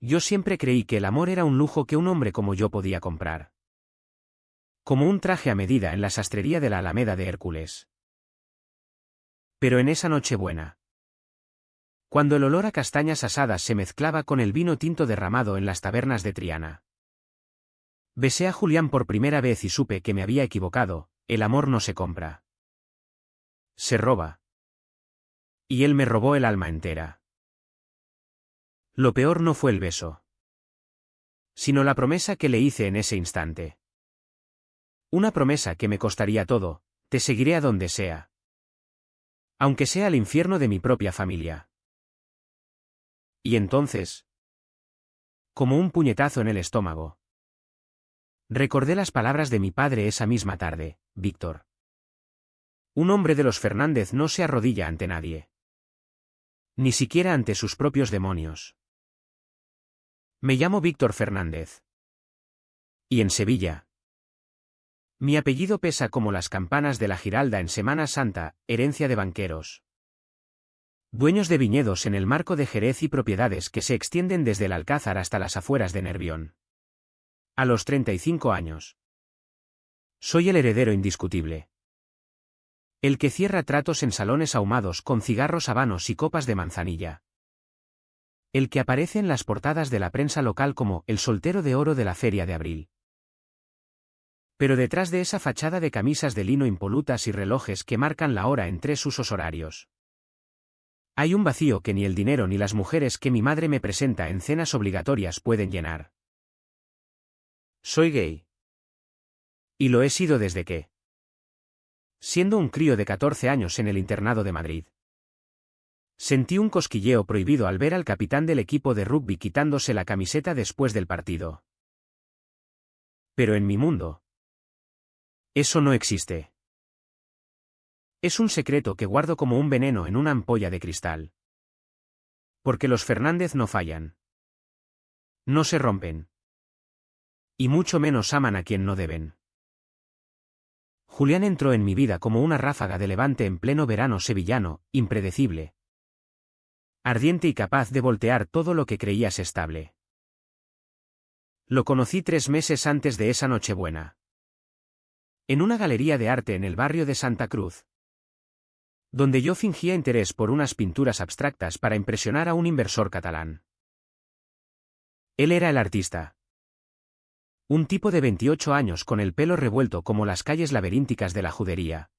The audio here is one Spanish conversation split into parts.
Yo siempre creí que el amor era un lujo que un hombre como yo podía comprar. Como un traje a medida en la sastrería de la Alameda de Hércules. Pero en esa Nochebuena, cuando el olor a castañas asadas se mezclaba con el vino tinto derramado en las tabernas de Triana, besé a Julián por primera vez y supe que me había equivocado. El amor no se compra. Se roba. Y él me robó el alma entera. Lo peor no fue el beso, sino la promesa que le hice en ese instante. Una promesa que me costaría todo: te seguiré a donde sea. Aunque sea el infierno de mi propia familia. Y entonces, como un puñetazo en el estómago, recordé las palabras de mi padre esa misma tarde: Víctor, un hombre de los Fernández no se arrodilla ante nadie. Ni siquiera ante sus propios demonios. Me llamo Víctor Fernández. Y en Sevilla, mi apellido pesa como las campanas de la Giralda en Semana Santa, herencia de banqueros, dueños de viñedos en el marco de Jerez y propiedades que se extienden desde el Alcázar hasta las afueras de Nervión. A los 35 años. Soy el heredero indiscutible. El que cierra tratos en salones ahumados con cigarros habanos y copas de manzanilla. El que aparece en las portadas de la prensa local como el soltero de oro de la Feria de Abril. Pero detrás de esa fachada de camisas de lino impolutas y relojes que marcan la hora en 3 usos horarios, hay un vacío que ni el dinero ni las mujeres que mi madre me presenta en cenas obligatorias pueden llenar. Soy gay. Y lo he sido desde que, siendo un crío de 14 años en el internado de Madrid, sentí un cosquilleo prohibido al ver al capitán del equipo de rugby quitándose la camiseta después del partido. Pero en mi mundo, eso no existe. Es un secreto que guardo como un veneno en una ampolla de cristal. Porque los Fernández no fallan. No se rompen. Y mucho menos aman a quien no deben. Julián entró en mi vida como una ráfaga de levante en pleno verano sevillano, impredecible, ardiente y capaz de voltear todo lo que creías estable. Lo conocí 3 meses antes de esa Nochebuena. En una galería de arte en el barrio de Santa Cruz, donde yo fingía interés por unas pinturas abstractas para impresionar a un inversor catalán. Él era el artista. Un tipo de 28 años con el pelo revuelto como las calles laberínticas de la Judería.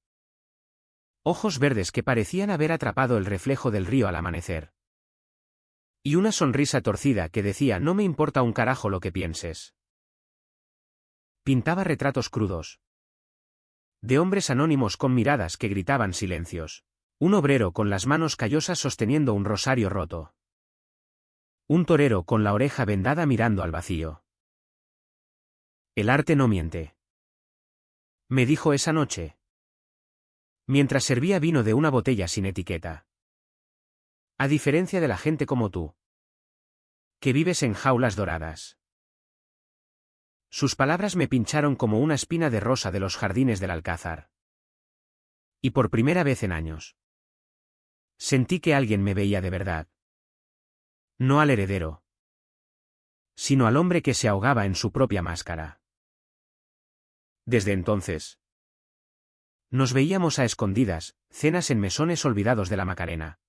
Ojos verdes que parecían haber atrapado el reflejo del río al amanecer. Y una sonrisa torcida que decía: no me importa un carajo lo que pienses. Pintaba retratos crudos, de hombres anónimos con miradas que gritaban silencios. Un obrero con las manos callosas sosteniendo un rosario roto. Un torero con la oreja vendada mirando al vacío. El arte no miente, me dijo esa noche, mientras servía vino de una botella sin etiqueta. A diferencia de la gente como tú, que vives en jaulas doradas. Sus palabras me pincharon como una espina de rosa de los jardines del Alcázar. Y por primera vez en años, sentí que alguien me veía de verdad. No al heredero, sino al hombre que se ahogaba en su propia máscara. Desde entonces, nos veíamos a escondidas, cenas en mesones olvidados de la Macarena,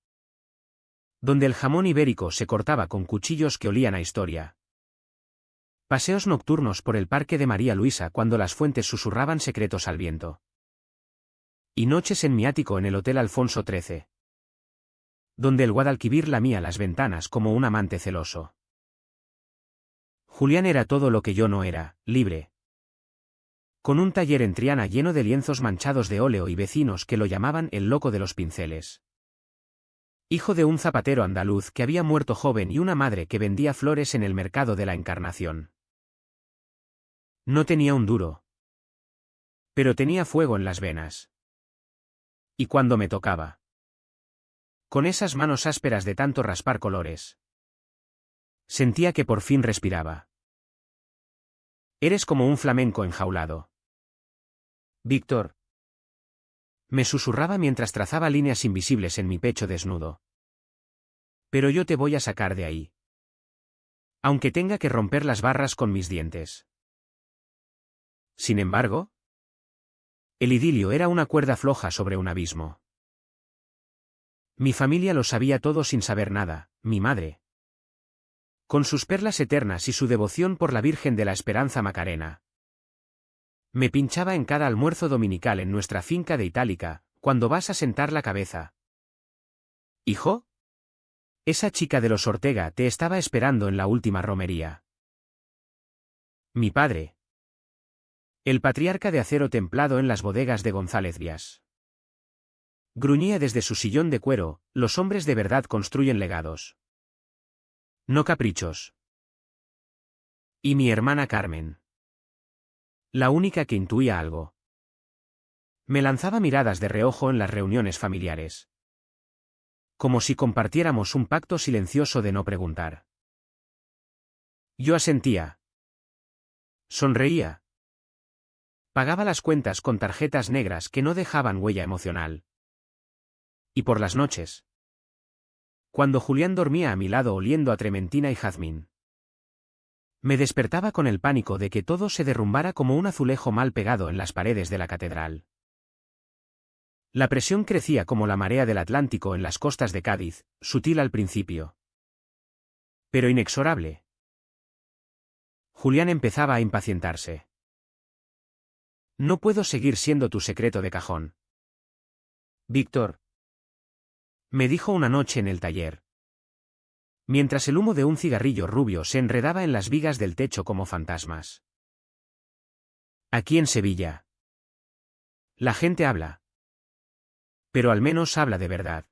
donde el jamón ibérico se cortaba con cuchillos que olían a historia. Paseos nocturnos por el parque de María Luisa cuando las fuentes susurraban secretos al viento. Y noches en mi ático en el Hotel Alfonso XIII, donde el Guadalquivir lamía las ventanas como un amante celoso. Julián era todo lo que yo no era: libre. Con un taller en Triana lleno de lienzos manchados de óleo y vecinos que lo llamaban el loco de los pinceles. Hijo de un zapatero andaluz que había muerto joven y una madre que vendía flores en el mercado de la Encarnación. No tenía un duro, pero tenía fuego en las venas. Y cuando me tocaba, con esas manos ásperas de tanto raspar colores, sentía que por fin respiraba. Eres como un flamenco enjaulado, Víctor, me susurraba mientras trazaba líneas invisibles en mi pecho desnudo. Pero yo te voy a sacar de ahí. aunque tenga que romper las barras con mis dientes. Sin embargo, el idilio era una cuerda floja sobre un abismo. Mi familia lo sabía todo sin saber nada, mi madre, con sus perlas eternas y su devoción por la Virgen de la Esperanza Macarena, me pinchaba en cada almuerzo dominical en nuestra finca de Itálica, cuando vas a sentar la cabeza. ¿Hijo? Esa chica de los Ortega te estaba esperando en la última romería. Mi padre, el patriarca de acero templado en las bodegas de González Vías, gruñía desde su sillón de cuero: los hombres de verdad construyen legados, no caprichos. Y mi hermana Carmen, la única que intuía algo, me lanzaba miradas de reojo en las reuniones familiares, como si compartiéramos un pacto silencioso de no preguntar. Yo asentía, sonreía, pagaba las cuentas con tarjetas negras que no dejaban huella emocional. Y por las noches, cuando Julián dormía a mi lado oliendo a trementina y jazmín, me despertaba con el pánico de que todo se derrumbara como un azulejo mal pegado en las paredes de la catedral. La presión crecía como la marea del Atlántico en las costas de Cádiz, sutil al principio, pero inexorable. Julián empezaba a impacientarse. No puedo seguir siendo tu secreto de cajón, Víctor, me dijo una noche en el taller, mientras el humo de un cigarrillo rubio se enredaba en las vigas del techo como fantasmas. Aquí en Sevilla, la gente habla, pero al menos habla de verdad.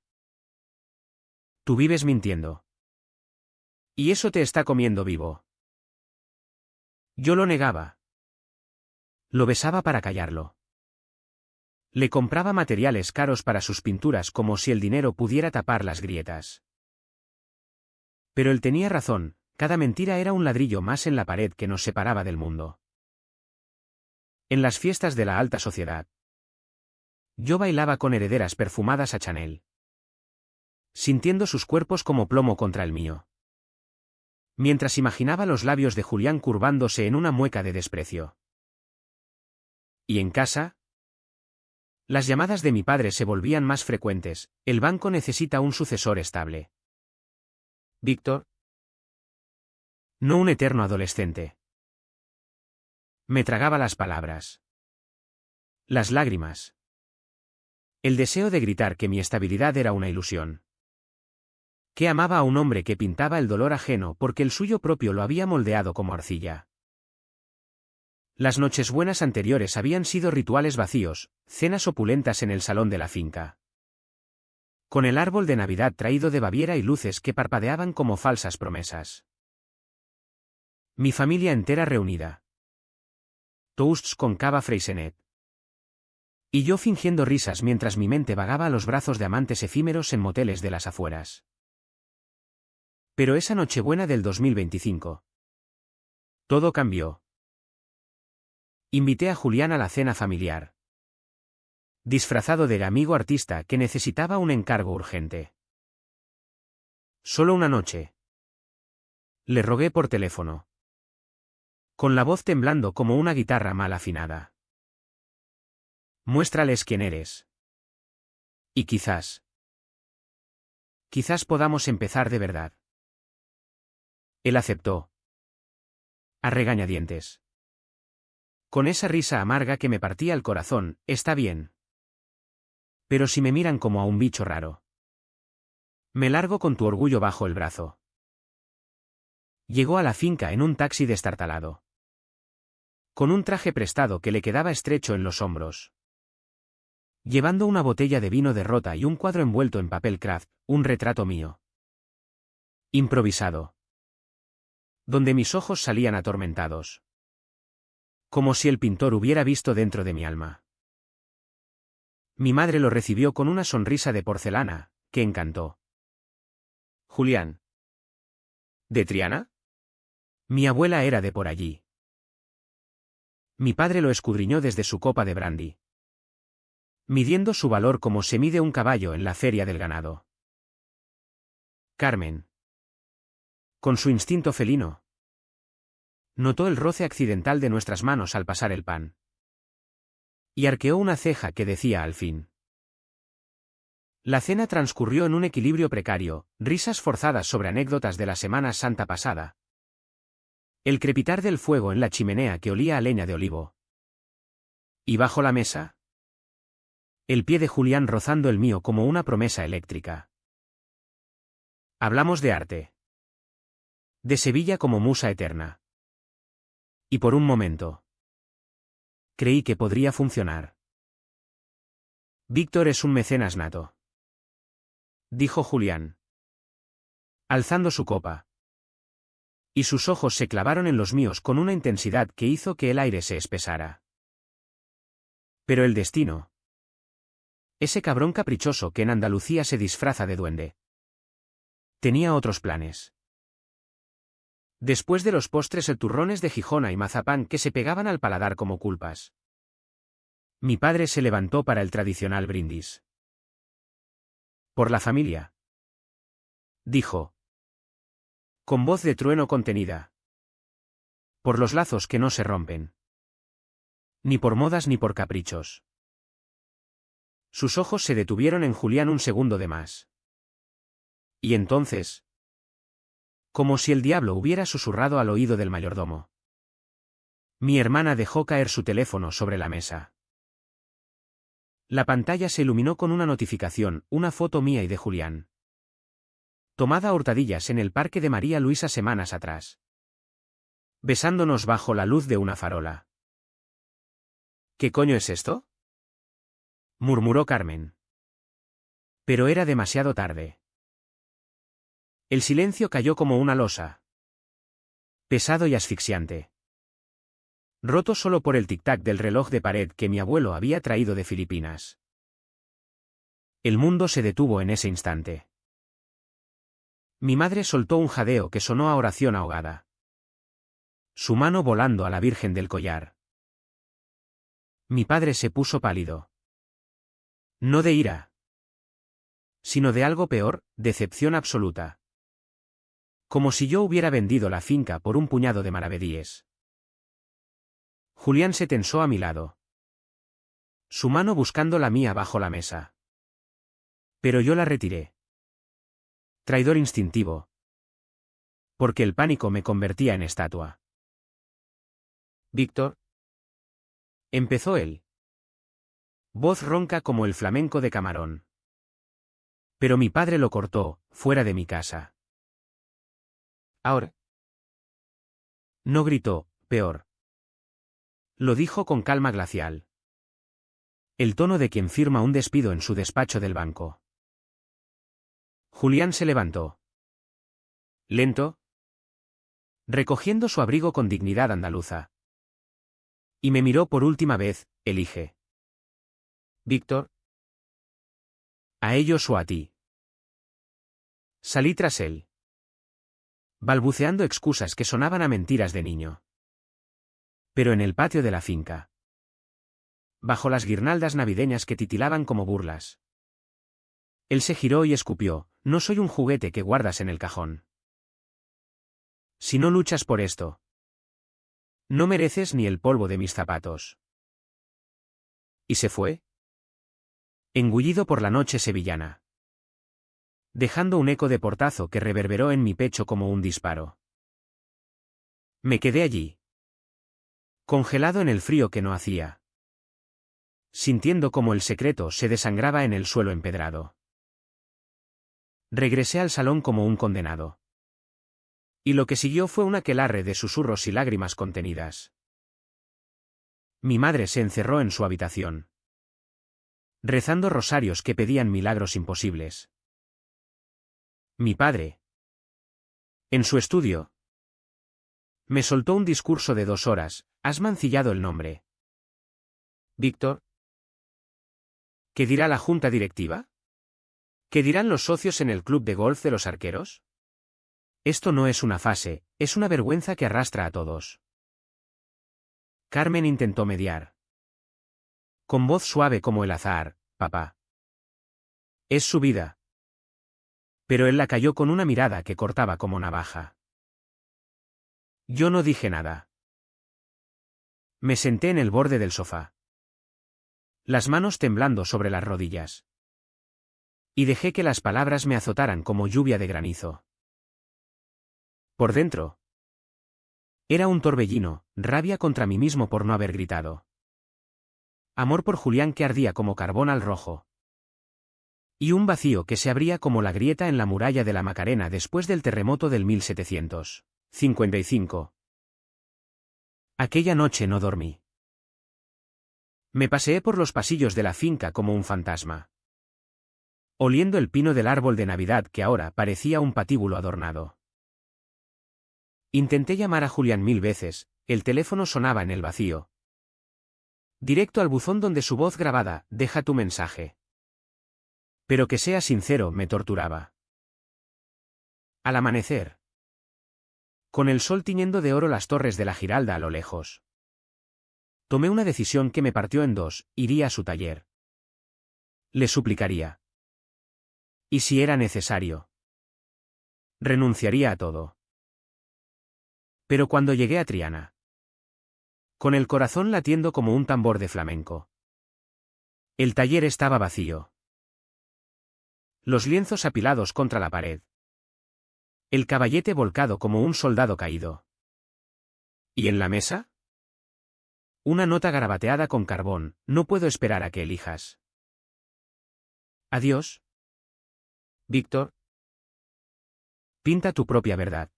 Tú vives mintiendo. Y eso te está comiendo vivo. Yo lo negaba. Lo besaba para callarlo. Le compraba materiales caros para sus pinturas como si el dinero pudiera tapar las grietas. Pero él tenía razón, cada mentira era un ladrillo más en la pared que nos separaba del mundo. En las fiestas de la alta sociedad, yo bailaba con herederas perfumadas a Chanel, sintiendo sus cuerpos como plomo contra el mío, mientras imaginaba los labios de Julián curvándose en una mueca de desprecio. Y en casa, las llamadas de mi padre se volvían más frecuentes: el banco necesita un sucesor estable. Víctor, no un eterno adolescente. Me tragaba las palabras, las lágrimas, el deseo de gritar que mi estabilidad era una ilusión, que amaba a un hombre que pintaba el dolor ajeno porque el suyo propio lo había moldeado como arcilla. Las nochesbuenas anteriores habían sido rituales vacíos, cenas opulentas en el salón de la finca, con el árbol de Navidad traído de Baviera y luces que parpadeaban como falsas promesas. Mi familia entera reunida. Toasts con cava Freixenet. Y yo fingiendo risas mientras mi mente vagaba a los brazos de amantes efímeros en moteles de las afueras. Pero esa Nochebuena del 2025. Todo cambió. Invité a Julián a la cena familiar, disfrazado de amigo artista que necesitaba un encargo urgente. Solo una noche. Le rogué por teléfono, con la voz temblando como una guitarra mal afinada. Muéstrales quién eres. Y quizás podamos empezar de verdad. Él aceptó, a regañadientes, con esa risa amarga que me partía el corazón: está bien. Pero si me miran como a un bicho raro, me largo con tu orgullo bajo el brazo. Llegó a la finca en un taxi destartalado, con un traje prestado que le quedaba estrecho en los hombros, llevando una botella de vino de rota y un cuadro envuelto en papel craft, un retrato mío, improvisado, donde mis ojos salían atormentados, como si el pintor hubiera visto dentro de mi alma. Mi madre lo recibió con una sonrisa de porcelana, que encantó. Julián. ¿De Triana? Mi abuela era de por allí. Mi padre lo escudriñó desde su copa de brandy, midiendo su valor como se mide un caballo en la feria del ganado. Carmen. Con su instinto felino. Notó el roce accidental de nuestras manos al pasar el pan. Y arqueó una ceja que decía al fin. La cena transcurrió en un equilibrio precario, risas forzadas sobre anécdotas de la Semana Santa pasada. El crepitar del fuego en la chimenea que olía a leña de olivo. Y bajo la mesa, el pie de Julián rozando el mío como una promesa eléctrica. Hablamos de arte. De Sevilla como musa eterna. Y por un momento, creí que podría funcionar. Víctor es un mecenas nato, dijo Julián, alzando su copa. Y sus ojos se clavaron en los míos con una intensidad que hizo que el aire se espesara. Pero el destino. Ese cabrón caprichoso que en Andalucía se disfraza de duende. Tenía otros planes. Después de los postres turrones de Gijona y mazapán que se pegaban al paladar como culpas. Mi padre se levantó para el tradicional brindis. Por la familia. Dijo. Con voz de trueno contenida. Por los lazos que no se rompen. Ni por modas ni por caprichos. Sus ojos se detuvieron en Julián un segundo de más. Y entonces, como si el diablo hubiera susurrado al oído del mayordomo. Mi hermana dejó caer su teléfono sobre la mesa. La pantalla se iluminó con una notificación, una foto mía y de Julián. Tomada a hurtadillas en el Parque de María Luisa semanas atrás. Besándonos bajo la luz de una farola. ¿Qué coño es esto?, murmuró Carmen. Pero era demasiado tarde. El silencio cayó como una losa. Pesado y asfixiante. Roto solo por el tic-tac del reloj de pared que mi abuelo había traído de Filipinas. El mundo se detuvo en ese instante. Mi madre soltó un jadeo que sonó a oración ahogada. Su mano volando a la Virgen del Collar. Mi padre se puso pálido. No de ira, sino de algo peor, decepción absoluta. Como si yo hubiera vendido la finca por un puñado de maravedíes. Julián se tensó a mi lado. Su mano buscando la mía bajo la mesa. Pero yo la retiré. Traidor instintivo. Porque el pánico me convertía en estatua. Víctor. Empezó él. Voz ronca como el flamenco de Camarón. Pero mi padre lo cortó, fuera de mi casa. Ahora. No gritó, peor. Lo dijo con calma glacial. El tono de quien firma un despido en su despacho del banco. Julián se levantó. Lento. Recogiendo su abrigo con dignidad andaluza. Y me miró por última vez, elige. Víctor. ¿A ellos o a ti? Salí tras él. Balbuceando excusas que sonaban a mentiras de niño. Pero en el patio de la finca. Bajo las guirnaldas navideñas que titilaban como burlas. Él se giró y escupió, no soy un juguete que guardas en el cajón. Si no luchas por esto, no mereces ni el polvo de mis zapatos. Y se fue. Engullido por la noche sevillana. Dejando un eco de portazo que reverberó en mi pecho como un disparo. Me quedé allí. Congelado en el frío que no hacía. Sintiendo como el secreto se desangraba en el suelo empedrado. Regresé al salón como un condenado. Y lo que siguió fue un aquelarre de susurros y lágrimas contenidas. Mi madre se encerró en su habitación. Rezando rosarios que pedían milagros imposibles. Mi padre. En su estudio. Me soltó un discurso de 2 horas, has mancillado el nombre. Víctor. ¿Qué dirá la junta directiva? ¿Qué dirán los socios en el club de golf de los arqueros? Esto no es una fase, es una vergüenza que arrastra a todos. Carmen intentó mediar. Con voz suave como el azahar, papá. Es su vida. Pero él la cayó con una mirada que cortaba como navaja. Yo no dije nada. Me senté en el borde del sofá, las manos temblando sobre las rodillas. Y dejé que las palabras me azotaran como lluvia de granizo. Por dentro. Era un torbellino, rabia contra mí mismo por no haber gritado. Amor por Julián que ardía como carbón al rojo. Y un vacío que se abría como la grieta en la muralla de la Macarena después del terremoto del 1755. Aquella noche no dormí. Me paseé por los pasillos de la finca como un fantasma, oliendo el pino del árbol de Navidad que ahora parecía un patíbulo adornado. Intenté llamar a Julián 1000 veces, el teléfono sonaba en el vacío. Directo al buzón donde su voz grabada, deja tu mensaje. Pero que sea sincero, me torturaba. Al amanecer. Con el sol tiñendo de oro las torres de la Giralda a lo lejos. Tomé una decisión que me partió en dos, iría a su taller. Le suplicaría. Y si era necesario, renunciaría a todo. Pero cuando llegué a Triana, con el corazón latiendo como un tambor de flamenco, el taller estaba vacío. Los lienzos apilados contra la pared. El caballete volcado como un soldado caído. ¿Y en la mesa? Una nota garabateada con carbón, no puedo esperar a que elijas. Adiós. Víctor. Pinta tu propia verdad.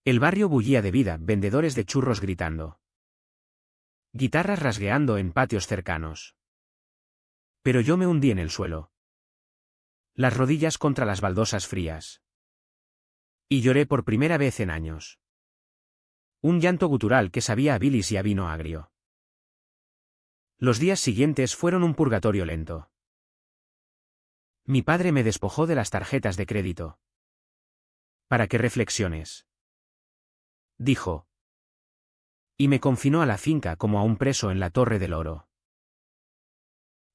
El barrio bullía de vida, vendedores de churros gritando. Guitarras rasgueando en patios cercanos. Pero yo me hundí en el suelo. Las rodillas contra las baldosas frías. Y lloré por primera vez en años. Un llanto gutural que sabía a bilis y a vino agrio. Los días siguientes fueron un purgatorio lento. Mi padre me despojó de las tarjetas de crédito. Para que reflexiones, dijo. Y me confinó a la finca como a un preso en la Torre del Oro.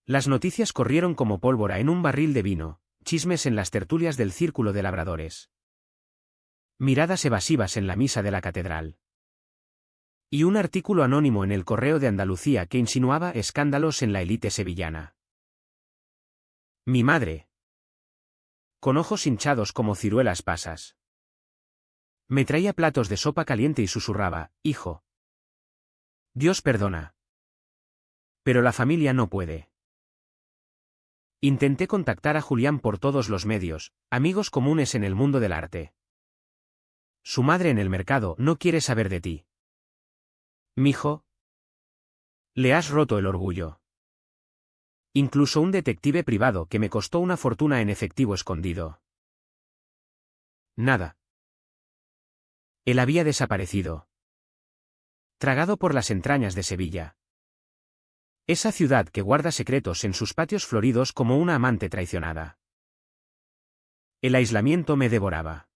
Las noticias corrieron como pólvora en un barril de vino, chismes en las tertulias del círculo de labradores. Miradas evasivas en la misa de la catedral. Y un artículo anónimo en el Correo de Andalucía que insinuaba escándalos en la élite sevillana. Mi madre, con ojos hinchados como ciruelas pasas, me traía platos de sopa caliente y susurraba, hijo. Dios perdona. Pero la familia no puede. Intenté contactar a Julián por todos los medios, amigos comunes en el mundo del arte. Su madre en el mercado no quiere saber de ti. Mijo. Le has roto el orgullo. Incluso un detective privado que me costó una fortuna en efectivo escondido. Nada. Él había desaparecido. Tragado por las entrañas de Sevilla. Esa ciudad que guarda secretos en sus patios floridos como una amante traicionada. El aislamiento me devoraba.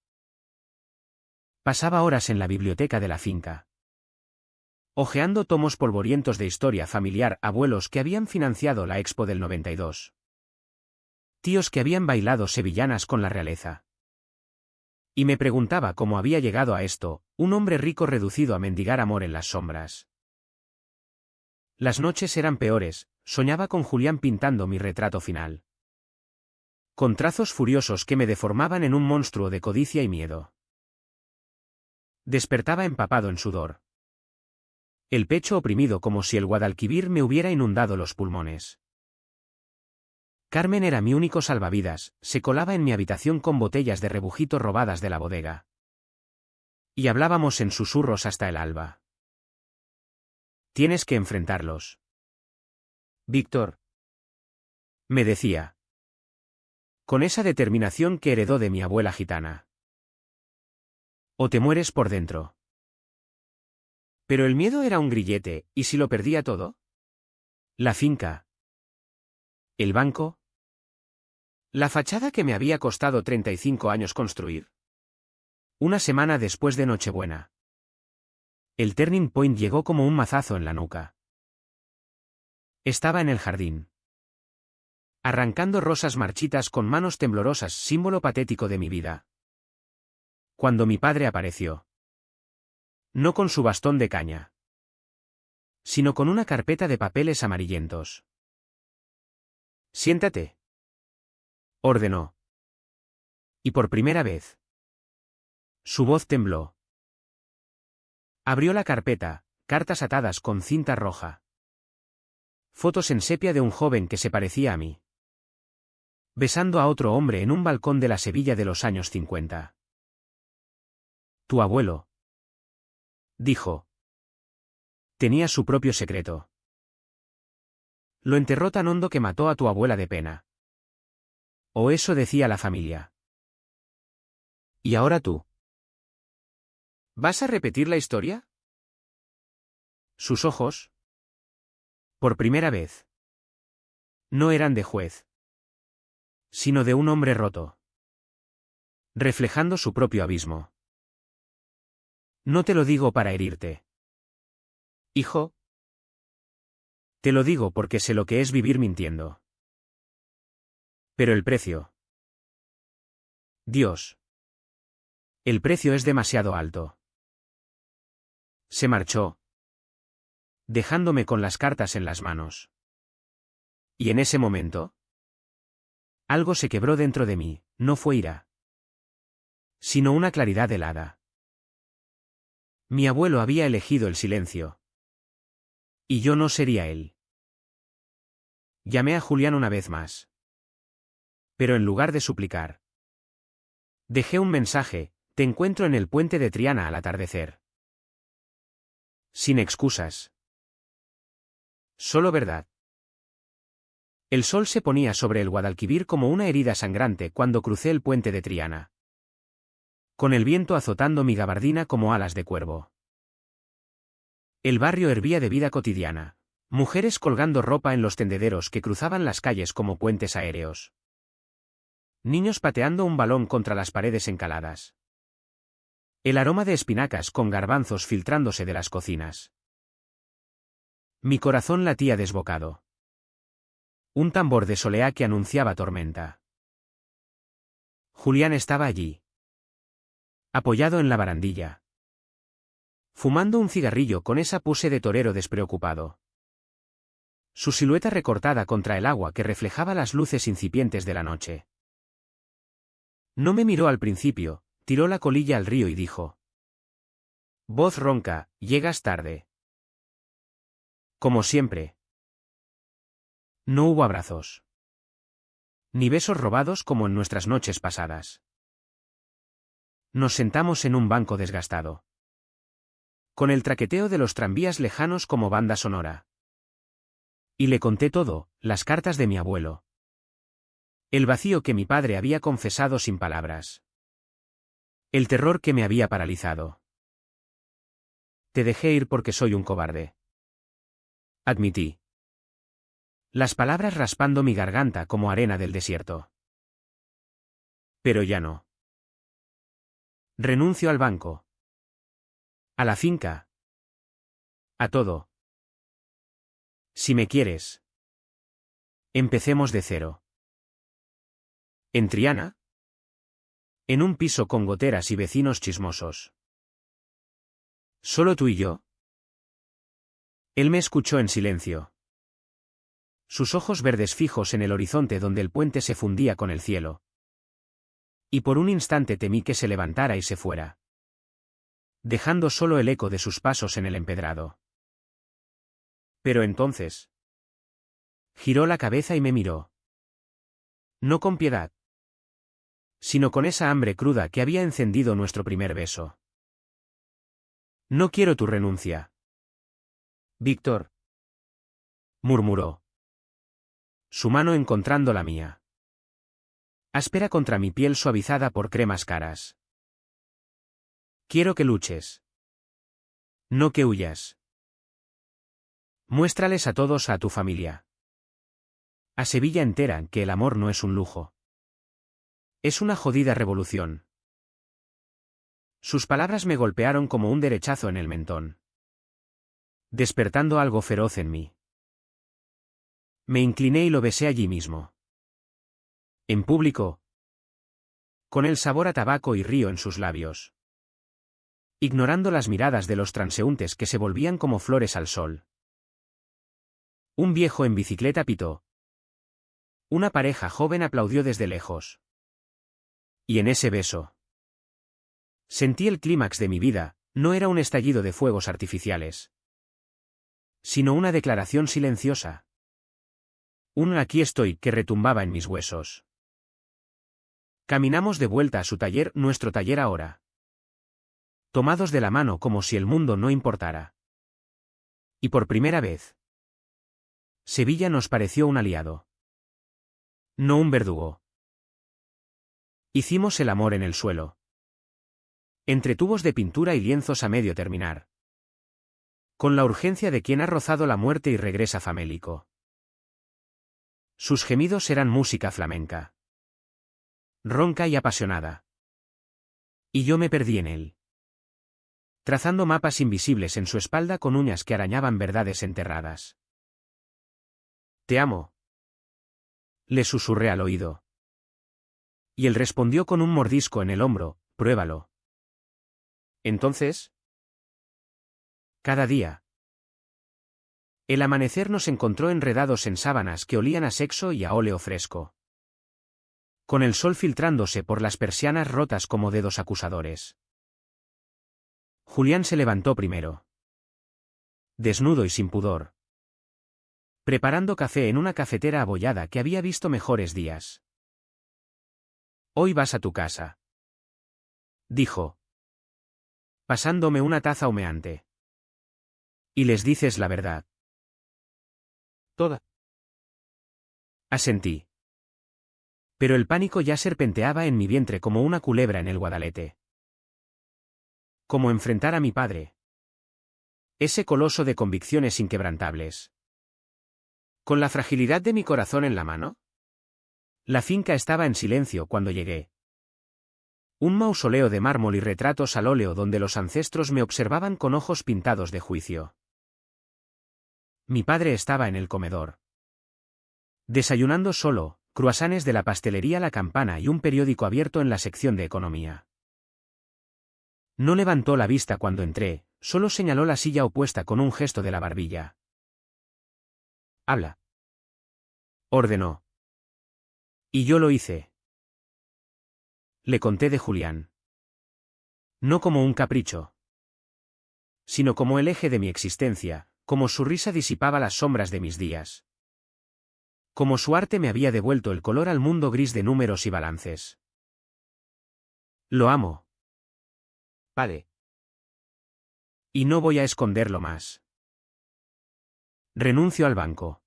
Pasaba horas en la biblioteca de la finca, hojeando tomos polvorientos de historia familiar, abuelos que habían financiado la Expo del 92. Tíos que habían bailado sevillanas con la realeza. Y me preguntaba cómo había llegado a esto, un hombre rico reducido a mendigar amor en las sombras. Las noches eran peores, soñaba con Julián pintando mi retrato final. Con trazos furiosos que me deformaban en un monstruo de codicia y miedo. Despertaba empapado en sudor. El pecho oprimido como si el Guadalquivir me hubiera inundado los pulmones. Carmen era mi único salvavidas, se colaba en mi habitación con botellas de rebujito robadas de la bodega. Y hablábamos en susurros hasta el alba. Tienes que enfrentarlos. Víctor. Me decía. Con esa determinación que heredó de mi abuela gitana. O te mueres por dentro. Pero el miedo era un grillete, ¿y si lo perdía todo? La finca. El banco. La fachada que me había costado 35 años construir. Una semana después de Nochebuena. El turning point llegó como un mazazo en la nuca. Estaba en el jardín. Arrancando rosas marchitas con manos temblorosas, símbolo patético de mi vida. Cuando mi padre apareció. No con su bastón de caña, sino con una carpeta de papeles amarillentos. Siéntate, ordenó. Y por primera vez, su voz tembló. Abrió la carpeta, cartas atadas con cinta roja. Fotos en sepia de un joven que se parecía a mí, besando a otro hombre en un balcón de la Sevilla de los años 50. Tu abuelo, dijo, tenía su propio secreto. Lo enterró tan hondo que mató a tu abuela de pena. O eso decía la familia. ¿Y ahora tú? ¿Vas a repetir la historia? Sus ojos, por primera vez, no eran de juez, sino de un hombre roto, reflejando su propio abismo. No te lo digo para herirte, hijo. Te lo digo porque sé lo que es vivir mintiendo. Pero el precio. Dios. El precio es demasiado alto. Se marchó, dejándome con las cartas en las manos. Y en ese momento, algo se quebró dentro de mí, no fue ira, sino una claridad helada. Mi abuelo había elegido el silencio. Y yo no sería él. Llamé a Julián una vez más. Pero en lugar de suplicar, dejé un mensaje: te encuentro en el puente de Triana al atardecer. Sin excusas. Solo verdad. El sol se ponía sobre el Guadalquivir como una herida sangrante cuando crucé el puente de Triana, con el viento azotando mi gabardina como alas de cuervo. El barrio hervía de vida cotidiana. Mujeres colgando ropa en los tendederos que cruzaban las calles como puentes aéreos. Niños pateando un balón contra las paredes encaladas. El aroma de espinacas con garbanzos filtrándose de las cocinas. Mi corazón latía desbocado. Un tambor de soleá que anunciaba tormenta. Julián estaba allí, apoyado en la barandilla, fumando un cigarrillo con esa pose de torero despreocupado. Su silueta recortada contra el agua que reflejaba las luces incipientes de la noche. No me miró al principio, tiró la colilla al río y dijo: voz ronca, llegas tarde. Como siempre. No hubo abrazos, ni besos robados como en nuestras noches pasadas. Nos sentamos en un banco desgastado, con el traqueteo de los tranvías lejanos como banda sonora. Y le conté todo, las cartas de mi abuelo. El vacío que mi padre había confesado sin palabras. El terror que me había paralizado. Te dejé ir porque soy un cobarde, admití. Las palabras raspando mi garganta como arena del desierto. Pero ya no. Renuncio al banco. A la finca. A todo. Si me quieres, empecemos de cero. ¿En Triana? En un piso con goteras y vecinos chismosos. ¿Solo tú y yo? Él me escuchó en silencio. Sus ojos verdes fijos en el horizonte donde el puente se fundía con el cielo. Y por un instante temí que se levantara y se fuera, dejando solo el eco de sus pasos en el empedrado. Pero entonces giró la cabeza y me miró. No con piedad, sino con esa hambre cruda que había encendido nuestro primer beso. No quiero tu renuncia, Víctor, murmuró, su mano encontrando la mía, áspera contra mi piel suavizada por cremas caras. Quiero que luches, no que huyas. Muéstrales a todos, a tu familia, a Sevilla entera, que el amor no es un lujo. Es una jodida revolución. Sus palabras me golpearon como un derechazo en el mentón, despertando algo feroz en mí. Me incliné y lo besé allí mismo. En público, con el sabor a tabaco y río en sus labios. ignorando las miradas de los transeúntes que se volvían como flores al sol. Un viejo en bicicleta pitó. Una pareja joven aplaudió desde lejos. Y en ese beso sentí el clímax de mi vida. No era un estallido de fuegos artificiales, sino una declaración silenciosa. Un aquí estoy que retumbaba en mis huesos. Caminamos de vuelta a su taller, nuestro taller ahora, tomados de la mano como si el mundo no importara. Y por primera vez, Sevilla nos pareció un aliado, no un verdugo. Hicimos el amor en el suelo, entre tubos de pintura y lienzos a medio terminar, con la urgencia de quien ha rozado la muerte y regresa famélico. Sus gemidos eran música flamenca, ronca y apasionada. Y yo me perdí en él, trazando mapas invisibles en su espalda con uñas que arañaban verdades enterradas. «Te amo», le susurré al oído. Y él respondió con un mordisco en el hombro: «Pruébalo». Entonces, cada día, el amanecer nos encontró enredados en sábanas que olían a sexo y a óleo fresco, con el sol filtrándose por las persianas rotas como dedos acusadores. Julián se levantó primero, desnudo y sin pudor, preparando café en una cafetera abollada que había visto mejores días. «Hoy vas a tu casa», dijo, pasándome una taza humeante. «Y les dices la verdad». «Toda». Asentí. Pero el pánico ya serpenteaba en mi vientre como una culebra en el Guadalete. ¿Cómo enfrentar a mi padre? Ese coloso de convicciones inquebrantables. ¿Con la fragilidad de mi corazón en la mano? La finca estaba en silencio cuando llegué. Un mausoleo de mármol y retratos al óleo donde los ancestros me observaban con ojos pintados de juicio. Mi padre estaba en el comedor, desayunando solo, cruasanes de la pastelería La Campana y un periódico abierto en la sección de economía. No levantó la vista cuando entré, solo señaló la silla opuesta con un gesto de la barbilla. «Habla», ordenó. Y yo lo hice. Le conté de Julián. No como un capricho, sino como el eje de mi existencia, como su risa disipaba las sombras de mis días, como su arte me había devuelto el color al mundo gris de números y balances. «Lo amo, padre. Y no voy a esconderlo más. Renuncio al banco.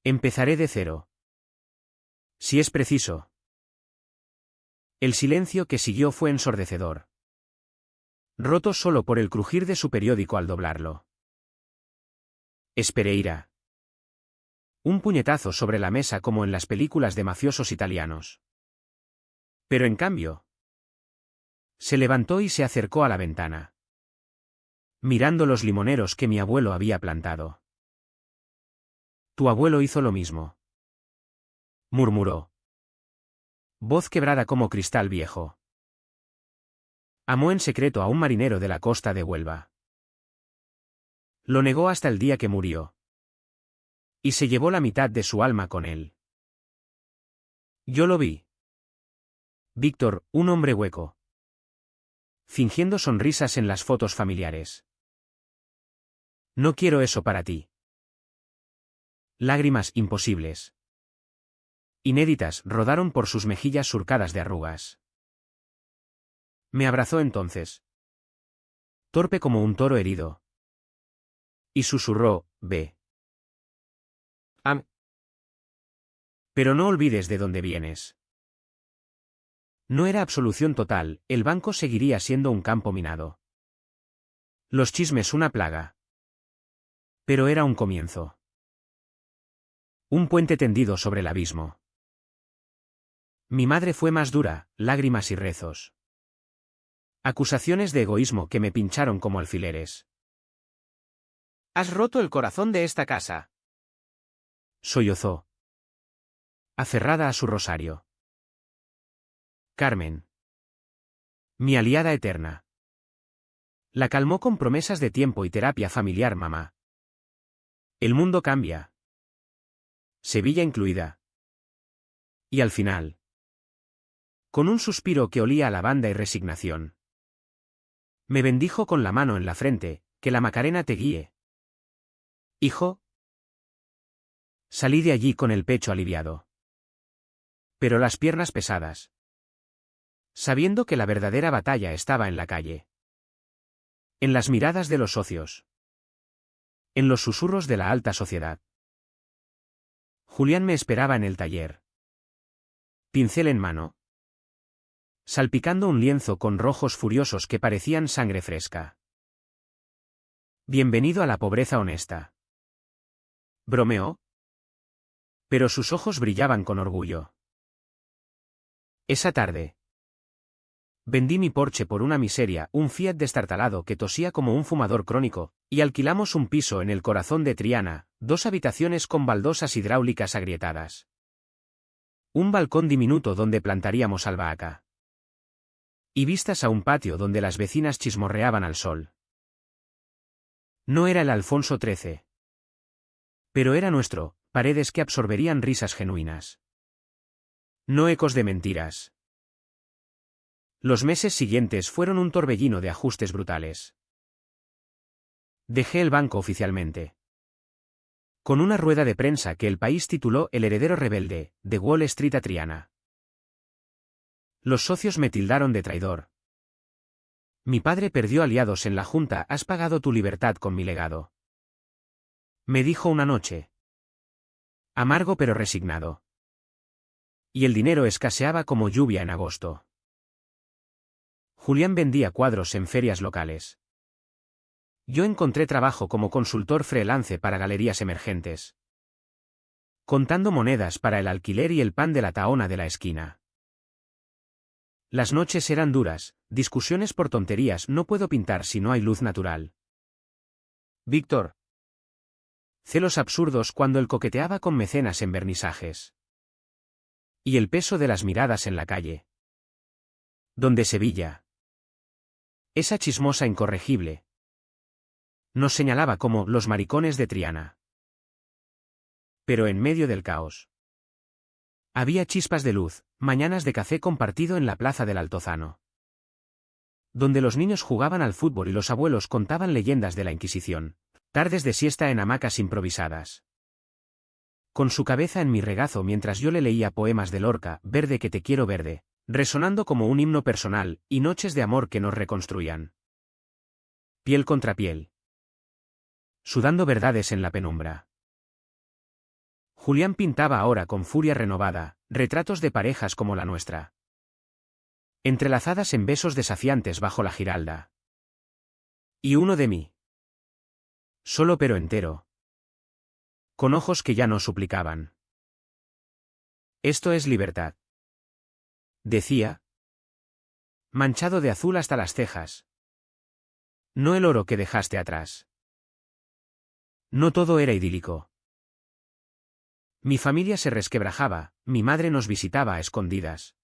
Empezaré de cero, si es preciso». El silencio que siguió fue ensordecedor, roto solo por el crujir de su periódico al doblarlo. Espereira. Un puñetazo sobre la mesa como en las películas de mafiosos italianos. Pero en cambio, se levantó y se acercó a la ventana, mirando los limoneros que mi abuelo había plantado. «Tu abuelo hizo lo mismo», murmuró, voz quebrada como cristal viejo. «Amó en secreto a un marinero de la costa de Huelva. Lo negó hasta el día que murió. Y se llevó la mitad de su alma con él. Yo lo vi. Víctor, un hombre hueco, fingiendo sonrisas en las fotos familiares. No quiero eso para ti». Lágrimas imposibles, inéditas, rodaron por sus mejillas surcadas de arrugas. Me abrazó entonces, torpe como un toro herido, y susurró: «Ve. Pero no olvides de dónde vienes». No era absolución total, el banco seguiría siendo un campo minado, los chismes una plaga. Pero era un comienzo. Un puente tendido sobre el abismo. Mi madre fue más dura, lágrimas y rezos. Acusaciones de egoísmo que me pincharon como alfileres. «Has roto el corazón de esta casa», sollozó, aferrada a su rosario. «Carmen. Mi aliada eterna». La calmó con promesas de tiempo y terapia familiar, mamá. El mundo cambia. Sevilla incluida. Y al final. Con un suspiro que olía a lavanda y resignación. Me bendijo con la mano en la frente, que la Macarena te guíe. Hijo. Salí de allí con el pecho aliviado. Pero las piernas pesadas. Sabiendo que la verdadera batalla estaba en la calle. En las miradas de los socios. En los susurros de la alta sociedad. Julián me esperaba en el taller. Pincel en mano. Salpicando un lienzo con rojos furiosos que parecían sangre fresca. Bienvenido a la pobreza honesta. ¿Bromeó? Pero sus ojos brillaban con orgullo. Esa tarde. Vendí mi Porsche por una miseria, un Fiat destartalado que tosía como un fumador crónico, y alquilamos un piso en el corazón de Triana, 2 habitaciones con baldosas hidráulicas agrietadas. Un balcón diminuto donde plantaríamos albahaca. Y vistas a un patio donde las vecinas chismorreaban al sol. No era el Alfonso XIII. Pero era nuestro, paredes que absorberían risas genuinas. No ecos de mentiras. Los meses siguientes fueron un torbellino de ajustes brutales. Dejé el banco oficialmente. Con una rueda de prensa que El País tituló El heredero rebelde, de Wall Street a Triana. Los socios me tildaron de traidor. Mi padre perdió aliados en la junta, has pagado tu libertad con mi legado. Me dijo una noche. Amargo pero resignado. Y el dinero escaseaba como lluvia en agosto. Julián vendía cuadros en ferias locales. Yo encontré trabajo como consultor freelance para galerías emergentes. Contando monedas para el alquiler y el pan de la taona de la esquina. Las noches eran duras, discusiones por tonterías, no puedo pintar si no hay luz natural. Víctor. Celos absurdos cuando él coqueteaba con mecenas en vernisajes. Y el peso de las miradas en la calle. Donde Sevilla. Esa chismosa incorregible. Nos señalaba como los maricones de Triana. Pero en medio del caos. Había chispas de luz, mañanas de café compartido en la plaza del Altozano. Donde los niños jugaban al fútbol y los abuelos contaban leyendas de la Inquisición. Tardes de siesta en hamacas improvisadas. Con su cabeza en mi regazo mientras yo le leía poemas de Lorca, Verde que te quiero verde, resonando como un himno personal, y noches de amor que nos reconstruían. Piel contra piel. Sudando verdades en la penumbra. Julián pintaba ahora con furia renovada, retratos de parejas como la nuestra. Entrelazadas en besos desafiantes bajo la giralda. Y uno de mí. Solo pero entero. Con ojos que ya no suplicaban. Esto es libertad. Decía. Manchado de azul hasta las cejas. No el oro que dejaste atrás. No todo era idílico. Mi familia se resquebrajaba, mi madre nos visitaba a escondidas.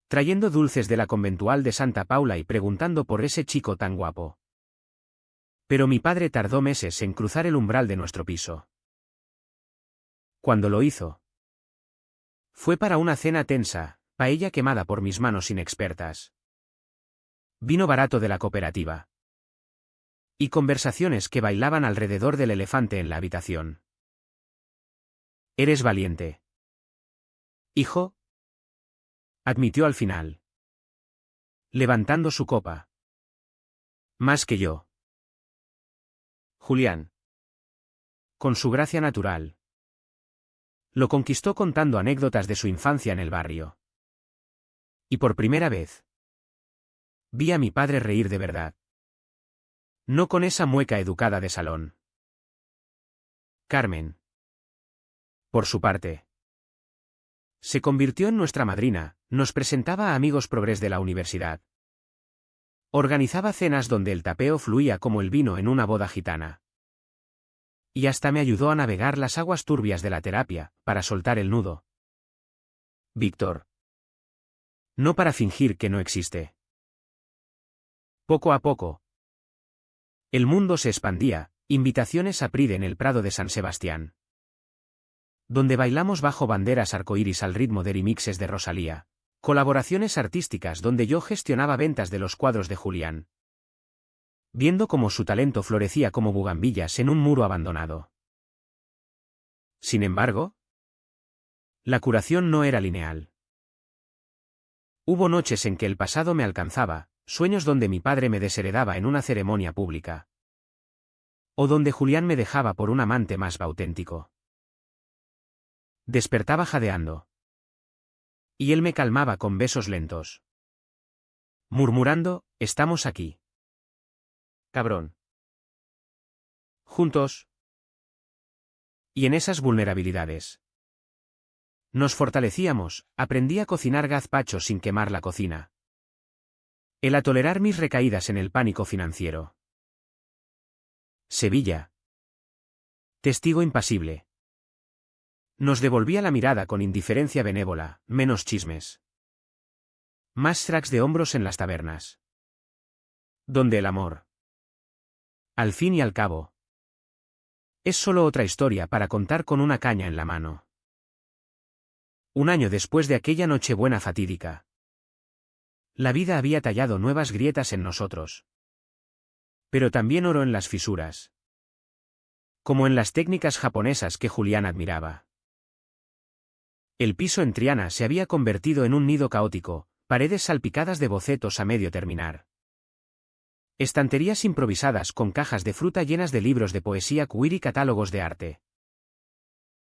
Trayendo dulces de la conventual de Santa Paula y preguntando por ese chico tan guapo. Pero mi padre tardó meses en cruzar el umbral de nuestro piso. Cuando lo hizo. Fue para una cena tensa, paella quemada por mis manos inexpertas. Vino barato de la cooperativa. Y conversaciones que bailaban alrededor del elefante en la habitación. Eres valiente. Hijo. Admitió al final. Levantando su copa. Más que yo. Julián. Con su gracia natural. Lo conquistó contando anécdotas de su infancia en el barrio. Y por primera vez. Vi a mi padre reír de verdad. No con esa mueca educada de salón. Carmen. Por su parte. Se convirtió en nuestra madrina, nos presentaba a amigos progres de la universidad. Organizaba cenas donde el tapeo fluía como el vino en una boda gitana. Y hasta me ayudó a navegar las aguas turbias de la terapia, para soltar el nudo. Víctor. No para fingir que no existe. Poco a poco, El mundo se expandía, invitaciones a Pride en el Prado de San Sebastián, donde bailamos bajo banderas arcoíris al ritmo de remixes de Rosalía, colaboraciones artísticas donde yo gestionaba ventas de los cuadros de Julián, viendo cómo su talento florecía como bugambillas en un muro abandonado. Sin embargo, la curación no era lineal. Hubo noches en que el pasado me alcanzaba, sueños donde mi padre me desheredaba en una ceremonia pública, o donde Julián me dejaba por un amante más auténtico. Despertaba jadeando, y él me calmaba con besos lentos, murmurando, estamos aquí. Cabrón. Juntos. Y en esas vulnerabilidades nos fortalecíamos, aprendí a cocinar gazpacho sin quemar la cocina. Él a tolerar mis recaídas en el pánico financiero. Sevilla. Testigo impasible. Nos devolvía la mirada con indiferencia benévola, menos chismes. Más tracks de hombros en las tabernas. Donde el amor, al fin y al cabo, es solo otra historia para contar con una caña en la mano. Un año después de aquella Nochebuena fatídica, la vida había tallado nuevas grietas en nosotros. Pero también oro en las fisuras. Como en las técnicas japonesas que Julián admiraba. El piso en Triana se había convertido en un nido caótico, paredes salpicadas de bocetos a medio terminar. Estanterías improvisadas con cajas de fruta llenas de libros de poesía queer y catálogos de arte.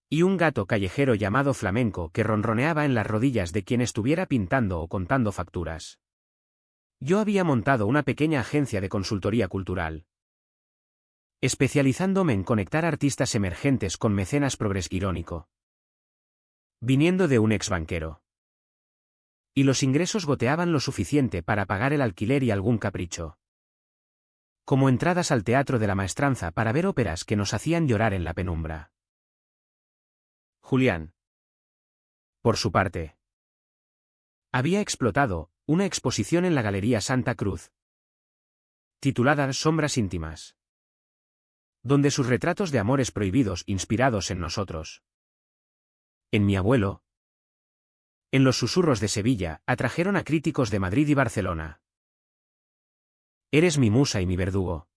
Y un gato callejero llamado Flamenco que ronroneaba en las rodillas de quien estuviera pintando o contando facturas. Yo había montado una pequeña agencia de consultoría cultural, especializándome en conectar artistas emergentes con mecenas irónico, viniendo de un ex banquero. Y los ingresos goteaban lo suficiente para pagar el alquiler y algún capricho. Como entradas al Teatro de la Maestranza para ver óperas que nos hacían llorar en la penumbra. Julián, por su parte, había explotado una exposición en la Galería Santa Cruz, titulada Sombras íntimas, donde sus retratos de amores prohibidos inspirados en nosotros, en mi abuelo, en los susurros de Sevilla, atrajeron a críticos de Madrid y Barcelona. Eres mi musa y mi verdugo.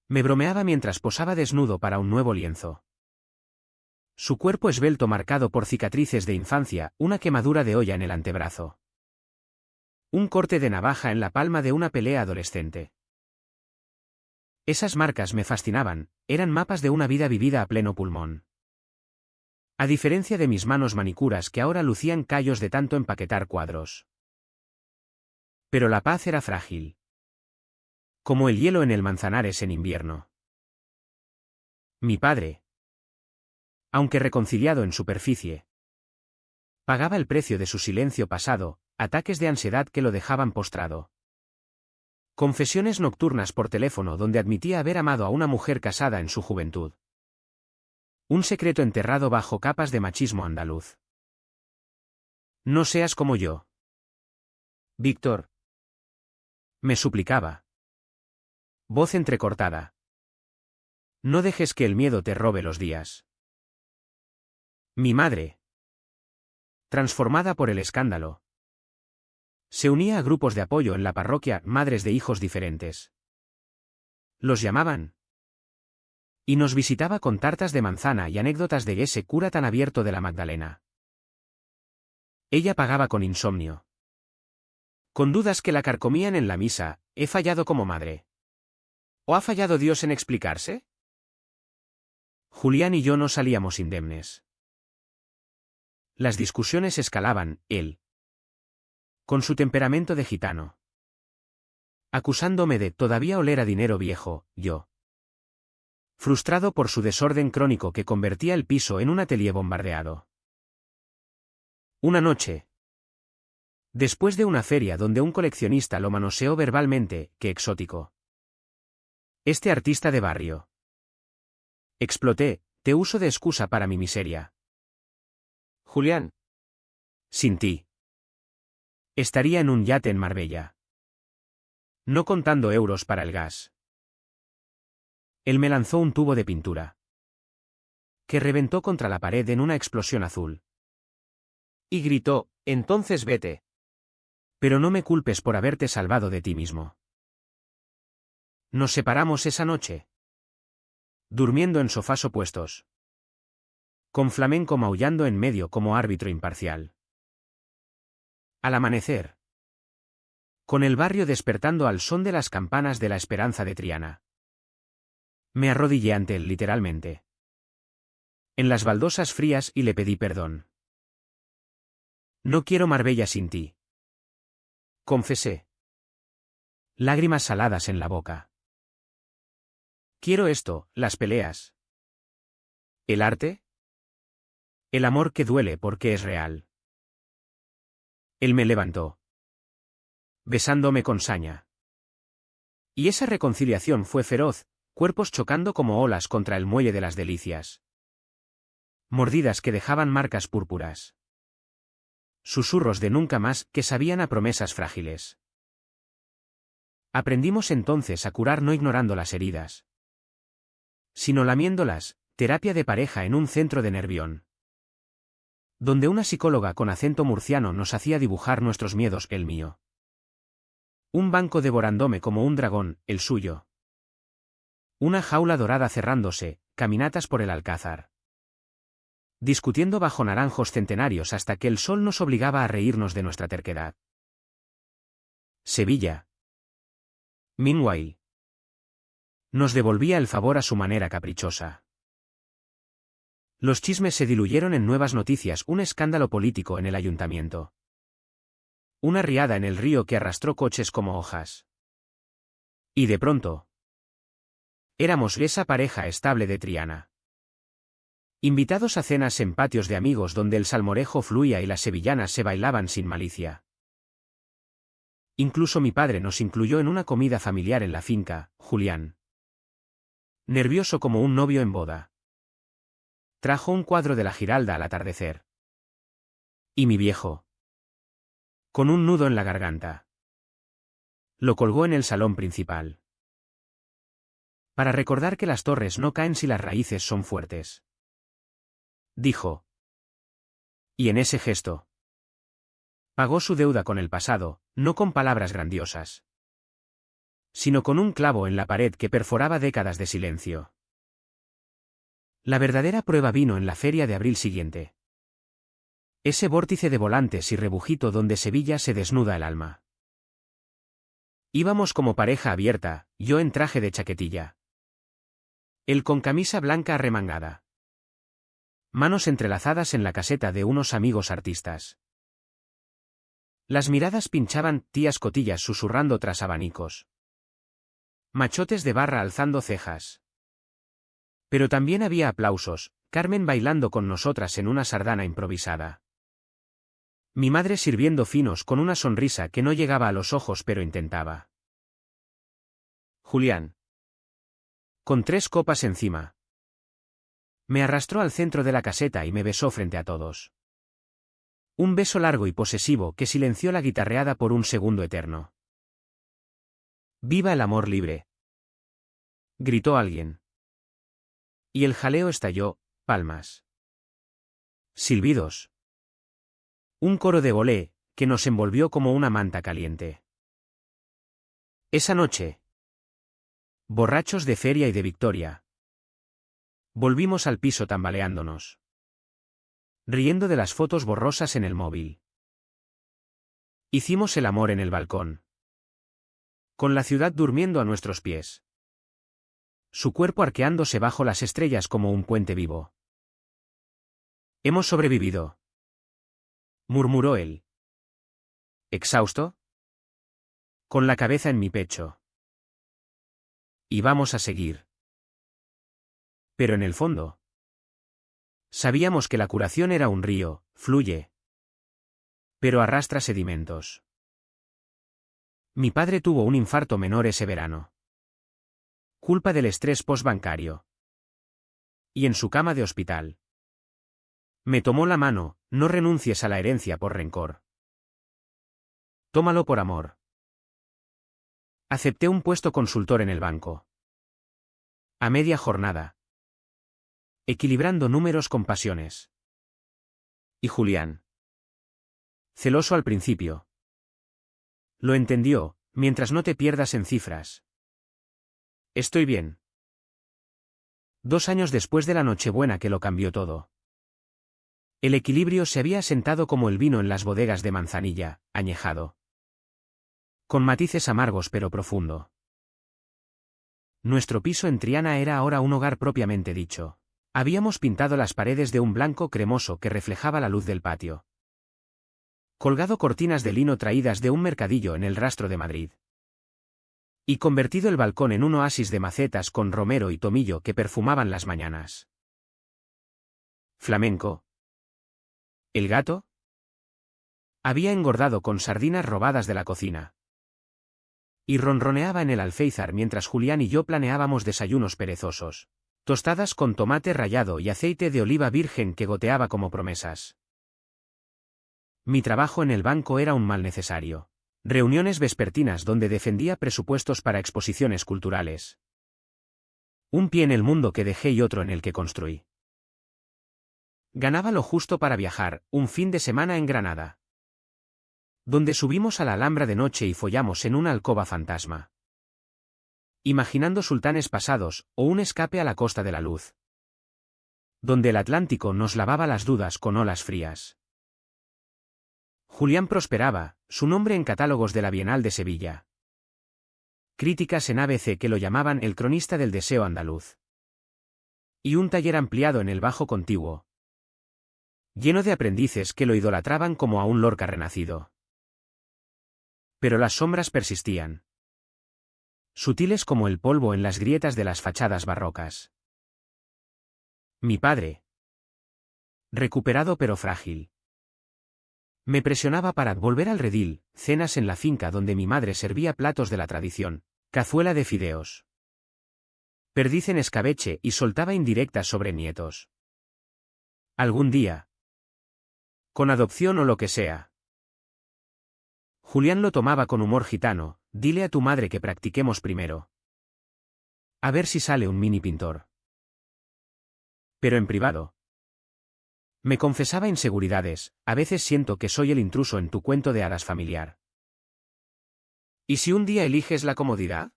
Me bromeaba mientras posaba desnudo para un nuevo lienzo. Su cuerpo esbelto marcado por cicatrices de infancia, una quemadura de olla en el antebrazo. Un corte de navaja en la palma de una pelea adolescente. Esas marcas me fascinaban, eran mapas de una vida vivida a pleno pulmón. A diferencia de mis manos manicuras que ahora lucían callos de tanto empaquetar cuadros. Pero la paz era frágil. Como el hielo en el Manzanares en invierno. Mi padre, aunque reconciliado en superficie, pagaba el precio de su silencio pasado, ataques de ansiedad que lo dejaban postrado. Confesiones nocturnas por teléfono donde admitía haber amado a una mujer casada en su juventud. Un secreto enterrado bajo capas de machismo andaluz. No seas como yo, Víctor, me suplicaba. Voz entrecortada. No dejes que el miedo te robe los días. Mi madre, transformada por el escándalo, se unía a grupos de apoyo en la parroquia, madres de hijos diferentes. Los llamaban. Y nos visitaba con tartas de manzana y anécdotas de ese cura tan abierto de la Magdalena. Ella pagaba con insomnio. Con dudas que la carcomían en la misa, ¿he fallado como madre? ¿O ha fallado Dios en explicarse? Julián y yo no salíamos indemnes. Las discusiones escalaban, él, con su temperamento de gitano, acusándome de todavía oler a dinero viejo, yo, frustrado por su desorden crónico que convertía el piso en un atelier bombardeado. Una noche, después de una feria donde un coleccionista lo manoseó verbalmente, qué exótico. Este artista de barrio. Exploté, te uso de excusa para mi miseria. Julián. Sin ti. Estaría en un yate en Marbella. No contando euros para el gas. Él me lanzó un tubo de pintura, que reventó contra la pared en una explosión azul. Y gritó, «Entonces vete. Pero no me culpes por haberte salvado de ti mismo». Nos separamos esa noche, durmiendo en sofás opuestos, con flamenco maullando en medio como árbitro imparcial. Al amanecer, con el barrio despertando al son de las campanas de la esperanza de Triana, me arrodillé ante él literalmente, en las baldosas frías, y le pedí perdón. «No quiero Marbella sin ti», confesé, lágrimas saladas en la boca. «Quiero esto, las peleas. ¿El arte? El amor que duele porque es real». Él me levantó, besándome con saña. Y esa reconciliación fue feroz, cuerpos chocando como olas contra el muelle de las delicias. Mordidas que dejaban marcas púrpuras. Susurros de nunca más que sabían a promesas frágiles. Aprendimos entonces a curar no ignorando las heridas, sino lamiéndolas, terapia de pareja en un centro de Nervión, donde una psicóloga con acento murciano nos hacía dibujar nuestros miedos, el mío. Un banco devorándome como un dragón, el suyo. Una jaula dorada cerrándose, caminatas por el alcázar. Discutiendo bajo naranjos centenarios hasta que el sol nos obligaba a reírnos de nuestra terquedad. Sevilla, meanwhile, nos devolvía el favor a su manera caprichosa. Los chismes se diluyeron en nuevas noticias, un escándalo político en el ayuntamiento. Una riada en el río que arrastró coches como hojas. Y de pronto, éramos esa pareja estable de Triana. Invitados a cenas en patios de amigos donde el salmorejo fluía y las sevillanas se bailaban sin malicia. Incluso mi padre nos incluyó en una comida familiar en la finca, Julián, nervioso como un novio en boda, trajo un cuadro de la Giralda al atardecer. Y mi viejo, con un nudo en la garganta, lo colgó en el salón principal. Para recordar que las torres no caen si las raíces son fuertes, dijo. Y en ese gesto, pagó su deuda con el pasado, no con palabras grandiosas, sino con un clavo en la pared que perforaba décadas de silencio. La verdadera prueba vino en la feria de abril siguiente. Ese vórtice de volantes y rebujito donde Sevilla se desnuda el alma. Íbamos como pareja abierta, yo en traje de chaquetilla, él con camisa blanca arremangada. Manos entrelazadas en la caseta de unos amigos artistas. Las miradas pinchaban, tías cotillas susurrando tras abanicos. Machotes de barra alzando cejas. Pero también había aplausos, Carmen bailando con nosotras en una sardana improvisada. Mi madre sirviendo finos con una sonrisa que no llegaba a los ojos pero intentaba. Julián, con 3 copas encima, me arrastró al centro de la caseta y me besó frente a todos. Un beso largo y posesivo que silenció la guitarreada por un segundo eterno. «¡Viva el amor libre!», gritó alguien. Y el jaleo estalló, palmas, silbidos. Un coro de bolé, que nos envolvió como una manta caliente. Esa noche, borrachos de feria y de victoria, volvimos al piso tambaleándonos, riendo de las fotos borrosas en el móvil. Hicimos el amor en el balcón, con la ciudad durmiendo a nuestros pies, su cuerpo arqueándose bajo las estrellas como un puente vivo. «Hemos sobrevivido», murmuró él. ¿Exhausto? Con la cabeza en mi pecho. «Y vamos a seguir». Pero en el fondo, sabíamos que la curación era un río, fluye, pero arrastra sedimentos. Mi padre tuvo un infarto menor ese verano. Culpa del estrés postbancario. Y en su cama de hospital, me tomó la mano: «No renuncies a la herencia por rencor. Tómalo por amor». Acepté un puesto consultor en el banco. A media jornada. Equilibrando números con pasiones. Y Julián. Celoso al principio. Lo entendió, mientras no te pierdas en cifras. Estoy bien. 2 años después de la Nochebuena que lo cambió todo. El equilibrio se había asentado como el vino en las bodegas de Manzanilla, añejado. Con matices amargos pero profundo. Nuestro piso en Triana era ahora un hogar propiamente dicho. Habíamos pintado las paredes de un blanco cremoso que reflejaba la luz del patio. Colgado cortinas de lino traídas de un mercadillo en el Rastro de Madrid. Y convertido el balcón en un oasis de macetas con romero y tomillo que perfumaban las mañanas. Flamenco. ¿El gato? Había engordado con sardinas robadas de la cocina. Y ronroneaba en el alféizar mientras Julián y yo planeábamos desayunos perezosos. Tostadas con tomate rallado y aceite de oliva virgen que goteaba como promesas. Mi trabajo en el banco era un mal necesario. Reuniones vespertinas donde defendía presupuestos para exposiciones culturales. Un pie en el mundo que dejé y otro en el que construí. Ganaba lo justo para viajar, un fin de semana en Granada. Donde subimos a la Alhambra de noche y follamos en una alcoba fantasma. Imaginando sultanes pasados, o un escape a la Costa de la Luz. Donde el Atlántico nos lavaba las dudas con olas frías. Julián prosperaba, su nombre en catálogos de la Bienal de Sevilla. Críticas en ABC que lo llamaban el cronista del deseo andaluz. Y un taller ampliado en el Bajo Contiguo. Lleno de aprendices que lo idolatraban como a un Lorca renacido. Pero las sombras persistían. Sutiles como el polvo en las grietas de las fachadas barrocas. Mi padre. Recuperado pero frágil. Me presionaba para volver al redil, cenas en la finca donde mi madre servía platos de la tradición, cazuela de fideos. Perdiz en escabeche y soltaba indirectas sobre nietos. Algún día. Con adopción o lo que sea. Julián lo tomaba con humor gitano, dile a tu madre que practiquemos primero. A ver si sale un mini pintor. Pero en privado. Me confesaba inseguridades, a veces siento que soy el intruso en tu cuento de hadas familiar. ¿Y si un día eliges la comodidad?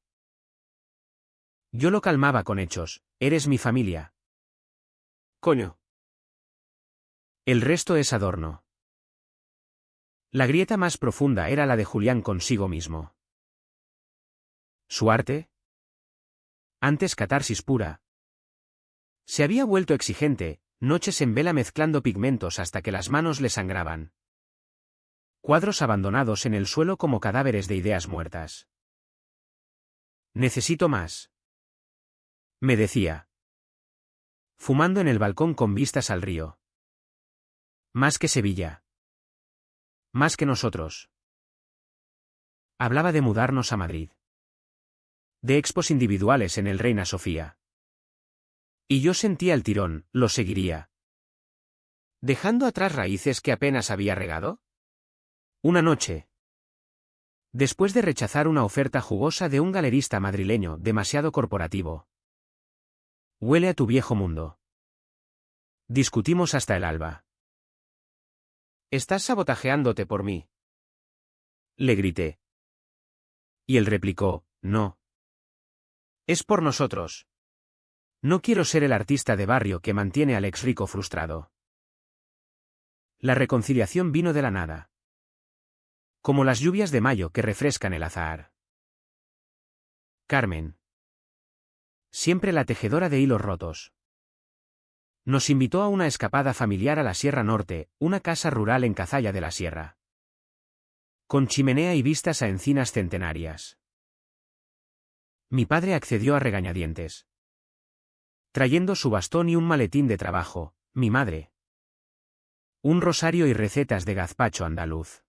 Yo lo calmaba con hechos, eres mi familia. Coño. El resto es adorno. La grieta más profunda era la de Julián consigo mismo. ¿Su arte? Antes catarsis pura. Se había vuelto exigente, noches en vela mezclando pigmentos hasta que las manos le sangraban. Cuadros abandonados en el suelo como cadáveres de ideas muertas. Necesito más. Me decía. Fumando en el balcón con vistas al río. Más que Sevilla. Más que nosotros. Hablaba de mudarnos a Madrid. De expos individuales en el Reina Sofía. Y yo sentía el tirón, lo seguiría. ¿Dejando atrás raíces que apenas había regado? Una noche. Después de rechazar una oferta jugosa de un galerista madrileño demasiado corporativo. Huele a tu viejo mundo. Discutimos hasta el alba. Estás sabotajeándote por mí. Le grité. Y él replicó, no. Es por nosotros. No quiero ser el artista de barrio que mantiene al ex rico frustrado. La reconciliación vino de la nada. Como las lluvias de mayo que refrescan el azahar. Carmen. Siempre la tejedora de hilos rotos. Nos invitó a una escapada familiar a la Sierra Norte, una casa rural en Cazalla de la Sierra. Con chimenea y vistas a encinas centenarias. Mi padre accedió a regañadientes. Trayendo su bastón y un maletín de trabajo, mi madre. Un rosario y recetas de gazpacho andaluz.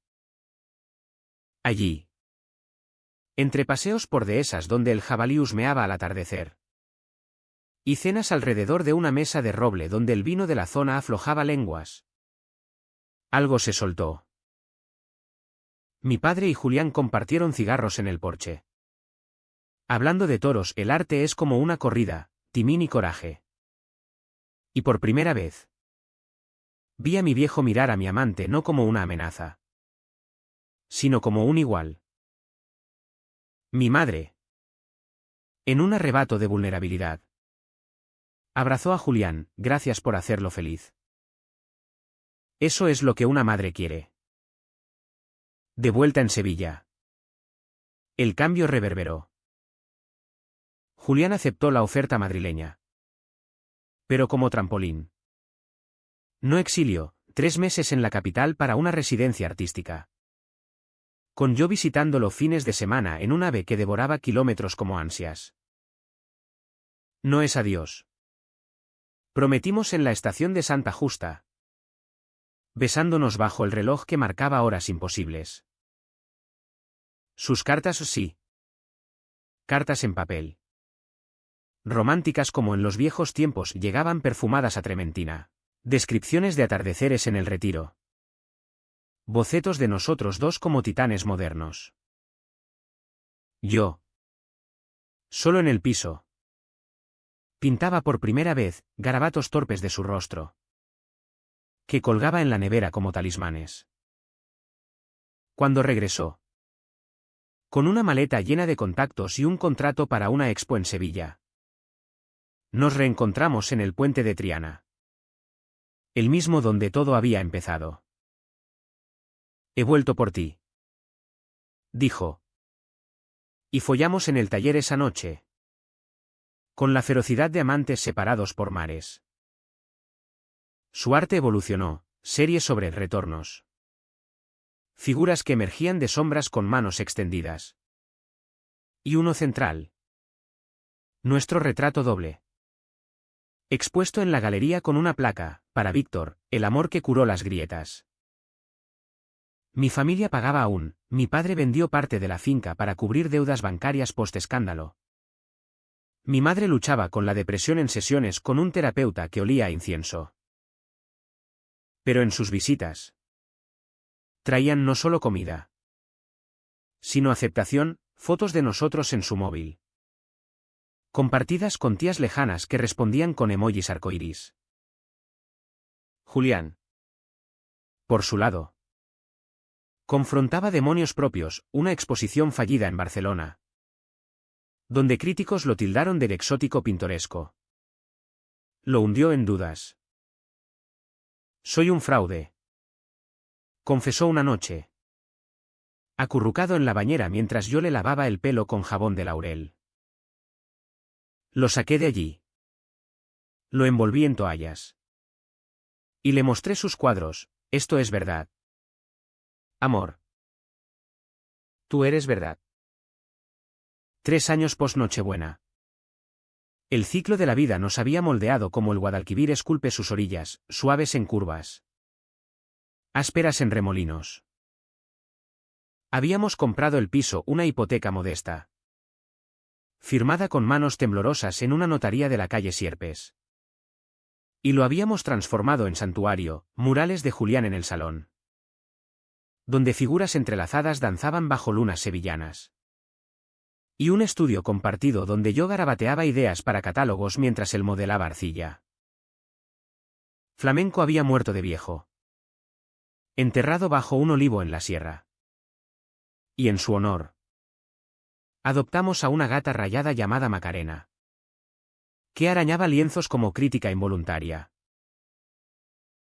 Allí. Entre paseos por dehesas donde el jabalí husmeaba al atardecer. Y cenas alrededor de una mesa de roble donde el vino de la zona aflojaba lenguas. Algo se soltó. Mi padre y Julián compartieron cigarros en el porche. Hablando de toros, el arte es como una corrida, timín y coraje. Y por primera vez, vi a mi viejo mirar a mi amante no como una amenaza, sino como un igual. Mi madre, en un arrebato de vulnerabilidad, abrazó a Julián, gracias por hacerlo feliz. Eso es lo que una madre quiere. De vuelta en Sevilla. El cambio reverberó. Julián aceptó la oferta madrileña. Pero como trampolín. No exilio, 3 meses en la capital para una residencia artística. Con yo visitándolo fines de semana en un ave que devoraba kilómetros como ansias. No es adiós. Prometimos en la estación de Santa Justa. Besándonos bajo el reloj que marcaba horas imposibles. Sus cartas sí. Cartas en papel. Románticas como en los viejos tiempos llegaban perfumadas a trementina. Descripciones de atardeceres en el Retiro. Bocetos de nosotros dos como titanes modernos. Yo. Solo en el piso. Pintaba por primera vez garabatos torpes de su rostro, que colgaba en la nevera como talismanes. Cuando regresó, con una maleta llena de contactos y un contrato para una expo en Sevilla, nos reencontramos en el puente de Triana. El mismo donde todo había empezado. He vuelto por ti, dijo. Y follamos en el taller esa noche, con la ferocidad de amantes separados por mares. Su arte evolucionó, series sobre retornos. Figuras que emergían de sombras con manos extendidas. Y uno central. Nuestro retrato doble. Expuesto en la galería con una placa, para Víctor, el amor que curó las grietas. Mi familia pagaba aún, mi padre vendió parte de la finca para cubrir deudas bancarias post-escándalo. Mi madre luchaba con la depresión en sesiones con un terapeuta que olía a incienso. Pero en sus visitas, traían no solo comida, sino aceptación, fotos de nosotros en su móvil. Compartidas con tías lejanas que respondían con emojis arcoíris. Julián, por su lado, confrontaba demonios propios, una exposición fallida en Barcelona, donde críticos lo tildaron del exótico pintoresco. Lo hundió en dudas. Soy un fraude, confesó una noche, acurrucado en la bañera mientras yo le lavaba el pelo con jabón de laurel. Lo saqué de allí. Lo envolví en toallas. Y le mostré sus cuadros, esto es verdad. Amor. Tú eres verdad. 3 años post Nochebuena. El ciclo de la vida nos había moldeado como el Guadalquivir esculpe sus orillas, suaves en curvas, ásperas en remolinos. Habíamos comprado el piso, una hipoteca modesta, firmada con manos temblorosas en una notaría de la calle Sierpes. Y lo habíamos transformado en santuario, murales de Julián en el salón, donde figuras entrelazadas danzaban bajo lunas sevillanas. Y un estudio compartido donde yo garabateaba ideas para catálogos mientras él modelaba arcilla. Flamenco había muerto de viejo, enterrado bajo un olivo en la sierra. Y en su honor, adoptamos a una gata rayada llamada Macarena, que arañaba lienzos como crítica involuntaria.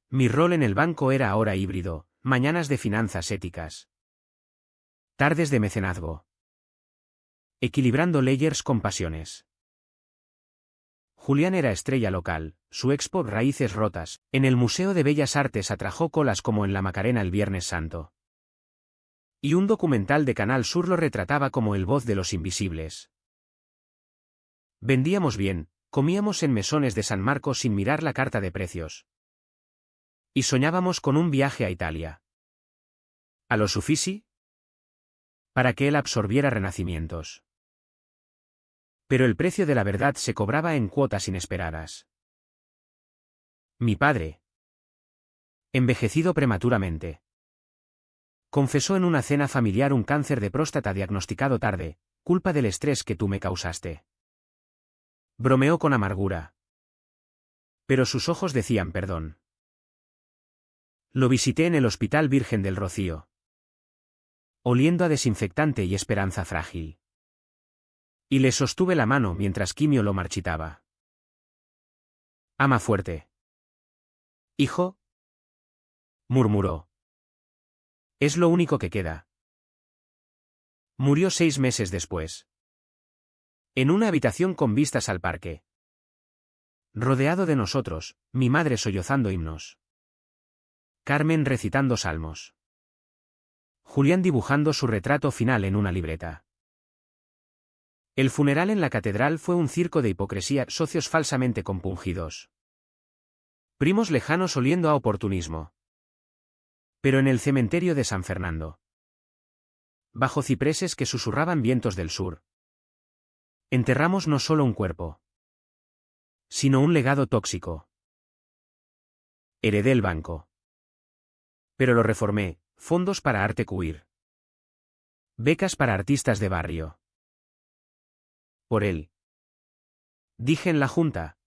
Mi rol en el banco era ahora híbrido, mañanas de finanzas éticas, tardes de mecenazgo, equilibrando layers con pasiones. Julián era estrella local, su expo Raíces Rotas, en el Museo de Bellas Artes atrajo colas como en la Macarena el Viernes Santo. Y un documental de Canal Sur lo retrataba como el voz de los invisibles. Vendíamos bien, comíamos en mesones de San Marcos sin mirar la carta de precios. Y soñábamos con un viaje a Italia. ¿A los Uffizi? Para que él absorbiera renacimientos. Pero el precio de la verdad se cobraba en cuotas inesperadas. Mi padre, envejecido prematuramente, confesó en una cena familiar un cáncer de próstata diagnosticado tarde, culpa del estrés que tú me causaste. Bromeó con amargura. Pero sus ojos decían perdón. Lo visité en el Hospital Virgen del Rocío. Oliendo a desinfectante y esperanza frágil. Y le sostuve la mano mientras Quimio lo marchitaba. Ama fuerte. Hijo, murmuró. Es lo único que queda. Murió 6 meses después. En una habitación con vistas al parque. Rodeado de nosotros, mi madre sollozando himnos. Carmen recitando salmos. Julián dibujando su retrato final en una libreta. El funeral en la catedral fue un circo de hipocresía, socios falsamente compungidos. Primos lejanos oliendo a oportunismo. Pero en el cementerio de San Fernando. Bajo cipreses que susurraban vientos del sur. Enterramos no solo un cuerpo, sino un legado tóxico. Heredé el banco. Pero lo reformé, fondos para arte queer. Becas para artistas de barrio. Por él. Dije en la junta.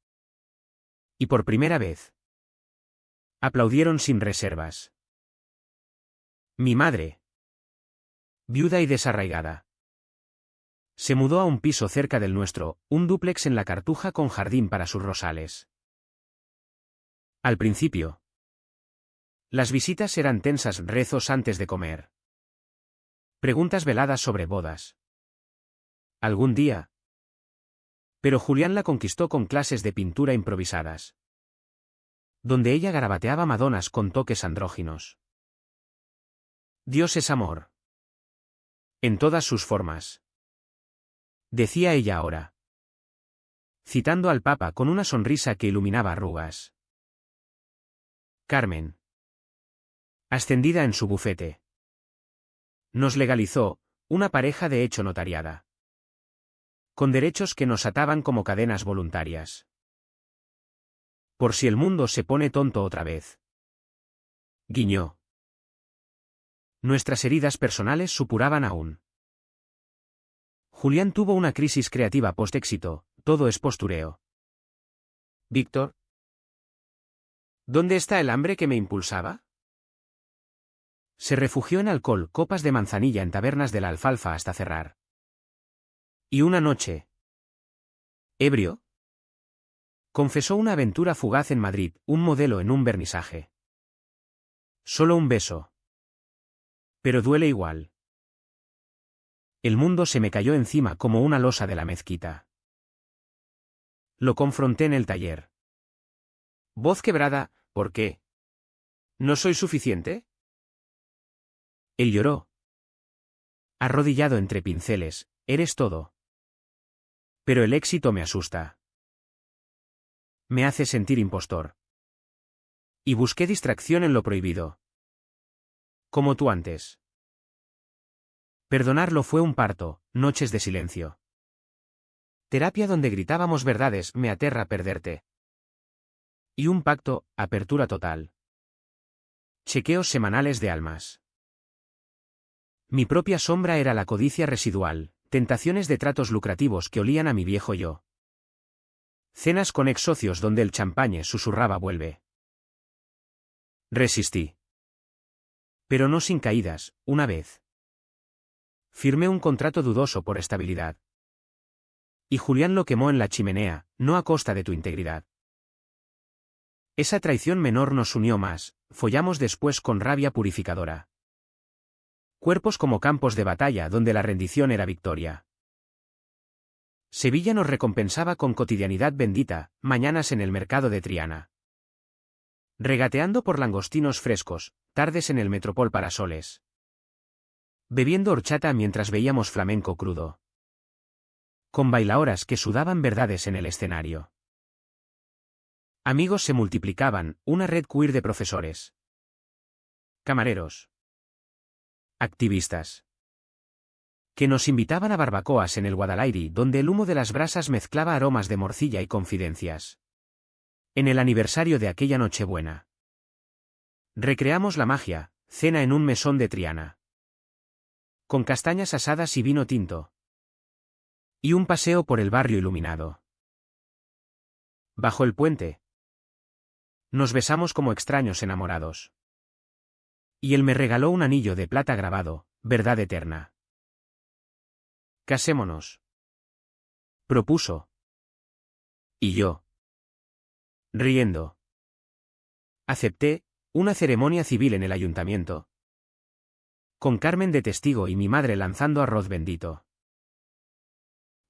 Y por primera vez. Aplaudieron sin reservas. Mi madre. Viuda y desarraigada. Se mudó a un piso cerca del nuestro, un dúplex en la Cartuja con jardín para sus rosales. Al principio. Las visitas eran tensas, rezos antes de comer. Preguntas veladas sobre bodas. Algún día. Pero Julián la conquistó con clases de pintura improvisadas. Donde ella garabateaba madonas con toques andróginos. Dios es amor. En todas sus formas. Decía ella ahora. Citando al Papa con una sonrisa que iluminaba arrugas. Carmen. Ascendida en su bufete. Nos legalizó, una pareja de hecho notariada. Con derechos que nos ataban como cadenas voluntarias. Por si el mundo se pone tonto otra vez. Guiñó. Nuestras heridas personales supuraban aún. Julián tuvo una crisis creativa post-éxito, todo es postureo. Víctor. ¿Dónde está el hambre que me impulsaba? Se refugió en alcohol, copas de manzanilla en tabernas de la Alfalfa hasta cerrar. Y una noche. ¿Ebrio? Confesó una aventura fugaz en Madrid, un modelo en un vernisaje. Solo un beso. Pero duele igual. El mundo se me cayó encima como una losa de la mezquita. Lo confronté en el taller. Voz quebrada, ¿por qué? ¿No soy suficiente? Él lloró. Arrodillado entre pinceles, eres todo. Pero el éxito me asusta. Me hace sentir impostor. Y busqué distracción en lo prohibido. Como tú antes. Perdonarlo fue un parto, noches de silencio. Terapia donde gritábamos verdades, me aterra perderte. Y un pacto, apertura total. Chequeos semanales de almas. Mi propia sombra era la codicia residual, tentaciones de tratos lucrativos que olían a mi viejo yo. Cenas con ex socios donde el champagne susurraba vuelve. Resistí. Pero no sin caídas, una vez. Firmé un contrato dudoso por estabilidad. Y Julián lo quemó en la chimenea, no a costa de tu integridad. Esa traición menor nos unió más, follamos después con rabia purificadora. Cuerpos como campos de batalla donde la rendición era victoria. Sevilla nos recompensaba con cotidianidad bendita, mañanas en el mercado de Triana. Regateando por langostinos frescos, tardes en el Metropol Parasoles. Bebiendo horchata mientras veíamos flamenco crudo. Con bailaoras que sudaban verdades en el escenario. Amigos se multiplicaban, una red queer de profesores. Camareros. Activistas. Que nos invitaban a barbacoas en el Guadalairi donde el humo de las brasas mezclaba aromas de morcilla y confidencias. En el aniversario de aquella Nochebuena. Recreamos la magia, cena en un mesón de Triana. Con castañas asadas y vino tinto. Y un paseo por el barrio iluminado. Bajo el puente. Nos besamos como extraños enamorados. Y él me regaló un anillo de plata grabado, verdad eterna. Casémonos. Propuso. Y yo, riendo, acepté una ceremonia civil en el ayuntamiento, con Carmen de testigo y mi madre lanzando arroz bendito.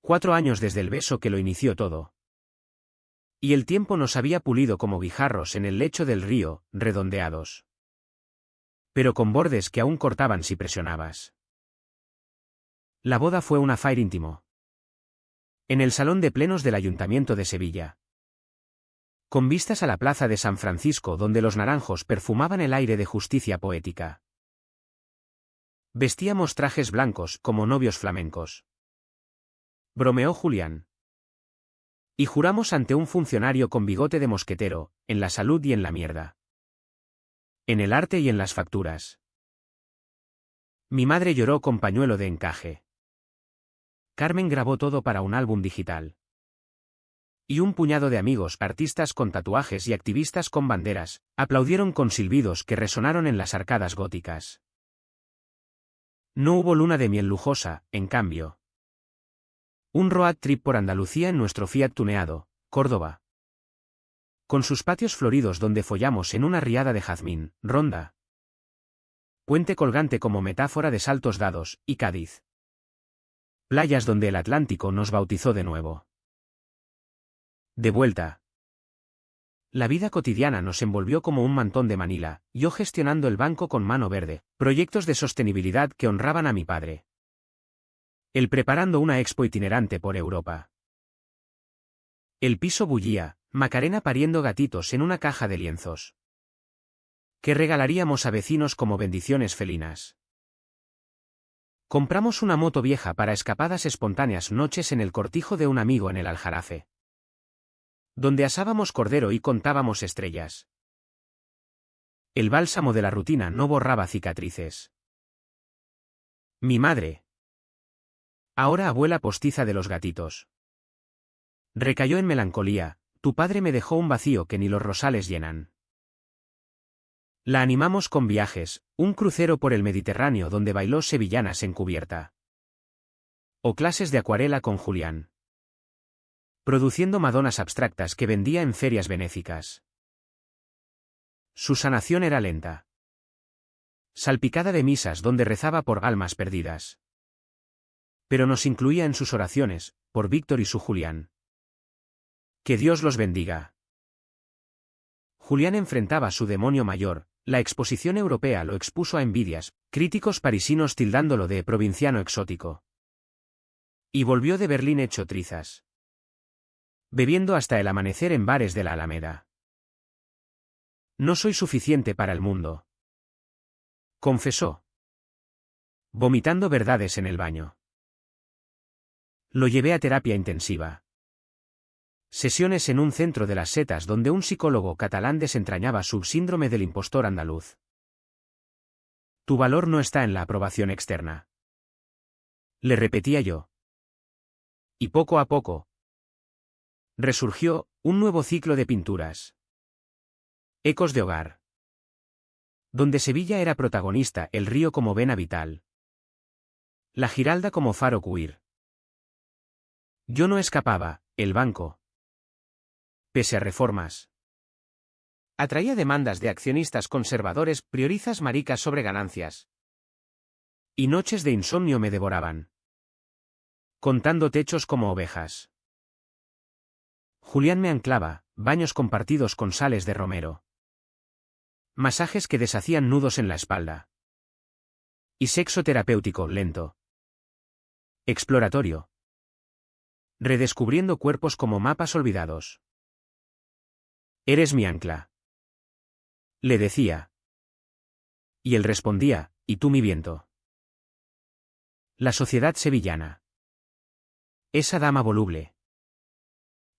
4 años desde el beso que lo inició todo. Y el tiempo nos había pulido como guijarros en el lecho del río, redondeados, pero con bordes que aún cortaban si presionabas. La boda fue un affair íntimo. En el salón de plenos del Ayuntamiento de Sevilla. Con vistas a la plaza de San Francisco donde los naranjos perfumaban el aire de justicia poética. Vestíamos trajes blancos como novios flamencos. Bromeó Julián. Y juramos ante un funcionario con bigote de mosquetero, en la salud y en la mierda. En el arte y en las facturas. Mi madre lloró con pañuelo de encaje. Carmen grabó todo para un álbum digital. Y un puñado de amigos, artistas con tatuajes y activistas con banderas, aplaudieron con silbidos que resonaron en las arcadas góticas. No hubo luna de miel lujosa, en cambio. Un road trip por Andalucía en nuestro Fiat tuneado, Córdoba. Con sus patios floridos donde follamos en una riada de jazmín, Ronda. Puente colgante como metáfora de saltos dados, y Cádiz. Playas donde el Atlántico nos bautizó de nuevo. De vuelta. La vida cotidiana nos envolvió como un mantón de Manila, yo gestionando el banco con mano verde, proyectos de sostenibilidad que honraban a mi padre. Él preparando una expo itinerante por Europa. El piso bullía, Macarena pariendo gatitos en una caja de lienzos. Que regalaríamos a vecinos como bendiciones felinas. Compramos una moto vieja para escapadas espontáneas noches en el cortijo de un amigo en el Aljarafe. Donde asábamos cordero y contábamos estrellas. El bálsamo de la rutina no borraba cicatrices. Mi madre. Ahora abuela postiza de los gatitos. Recayó en melancolía, tu padre me dejó un vacío que ni los rosales llenan. La animamos con viajes, un crucero por el Mediterráneo donde bailó sevillanas en cubierta. O clases de acuarela con Julián. Produciendo madonas abstractas que vendía en ferias benéficas. Su sanación era lenta. Salpicada de misas donde rezaba por almas perdidas. Pero nos incluía en sus oraciones, por Víctor y su Julián. Que Dios los bendiga. Julián enfrentaba su demonio mayor, la exposición europea lo expuso a envidias, críticos parisinos tildándolo de provinciano exótico. Y volvió de Berlín hecho trizas. Bebiendo hasta el amanecer en bares de la Alameda. No soy suficiente para el mundo. Confesó. Vomitando verdades en el baño. Lo llevé a terapia intensiva. Sesiones en un centro de las setas donde un psicólogo catalán desentrañaba su síndrome del impostor andaluz. Tu valor no está en la aprobación externa. Le repetía yo. Y poco a poco. Resurgió, un nuevo ciclo de pinturas. Ecos de hogar. Donde Sevilla era protagonista, el río como vena vital. La Giralda como faro queer. Yo no escapaba, el banco. Pese a reformas. Atraía demandas de accionistas conservadores, priorizas maricas sobre ganancias. Y noches de insomnio me devoraban. Contando techos como ovejas. Julián me anclaba, baños compartidos con sales de romero. Masajes que deshacían nudos en la espalda. Y sexo terapéutico lento. Exploratorio. Redescubriendo cuerpos como mapas olvidados. Eres mi ancla. Le decía. Y él respondía, y tú mi viento. La sociedad sevillana. Esa dama voluble.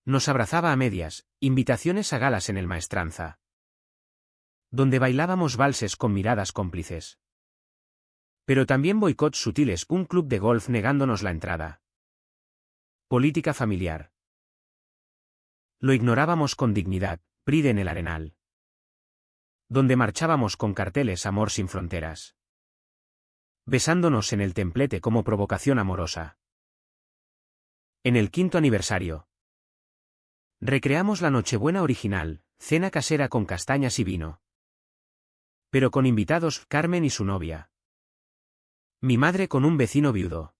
Nos abrazaba a medias, invitaciones a galas en el Maestranza. Donde bailábamos valses con miradas cómplices. Pero también boicots sutiles, un club de golf negándonos la entrada. Política familiar. Lo ignorábamos con dignidad, Pride en el Arenal. Donde marchábamos con carteles Amor sin fronteras. Besándonos en el templete como provocación amorosa. En el 5º aniversario. Recreamos la Nochebuena original, cena casera con castañas y vino. Pero con invitados, Carmen y su novia. Mi madre con un vecino viudo.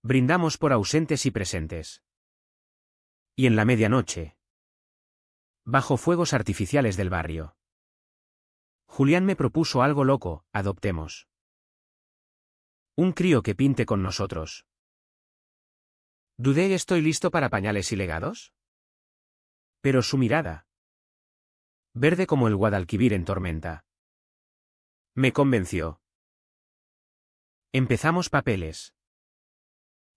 Brindamos por ausentes y presentes. Y en la medianoche. Bajo fuegos artificiales del barrio. Julián me propuso algo loco: adoptemos un crío que pinte con nosotros. Dudé: ¿estoy listo para pañales y legados? Pero su mirada, verde como el Guadalquivir en tormenta, me convenció. Empezamos papeles.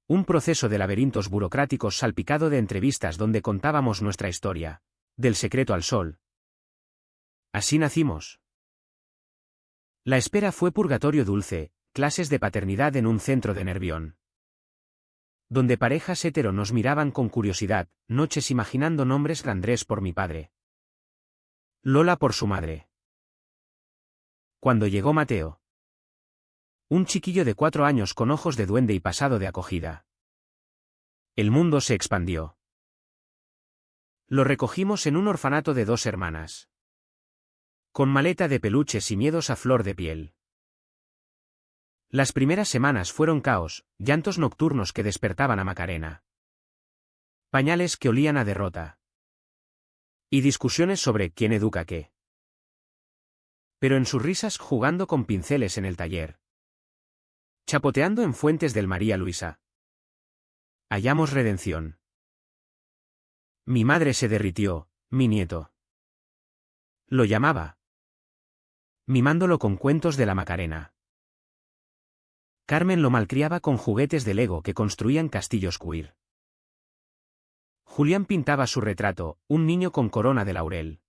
Un proceso de laberintos burocráticos salpicado de entrevistas donde contábamos nuestra historia, del secreto al sol. Así nacimos. La espera fue purgatorio dulce, clases de paternidad en un centro de Nervión. Donde parejas hetero nos miraban con curiosidad, noches imaginando nombres: Andrés por mi padre, Lola por su madre. Cuando llegó Mateo. Un chiquillo de 4 años con ojos de duende y pasado de acogida. El mundo se expandió. Lo recogimos en un orfanato de 2 hermanas. Con maleta de peluches y miedos a flor de piel. Las primeras semanas fueron caos, llantos nocturnos que despertaban a Macarena. Pañales que olían a derrota. Y discusiones sobre quién educa qué. Pero en sus risas, jugando con pinceles en el taller. Chapoteando en fuentes del María Luisa. Hallamos redención. Mi madre se derritió: mi nieto. Lo llamaba. Mimándolo con cuentos de la Macarena. Carmen lo malcriaba con juguetes de Lego que construían castillos queer. Julián pintaba su retrato, un niño con corona de laurel,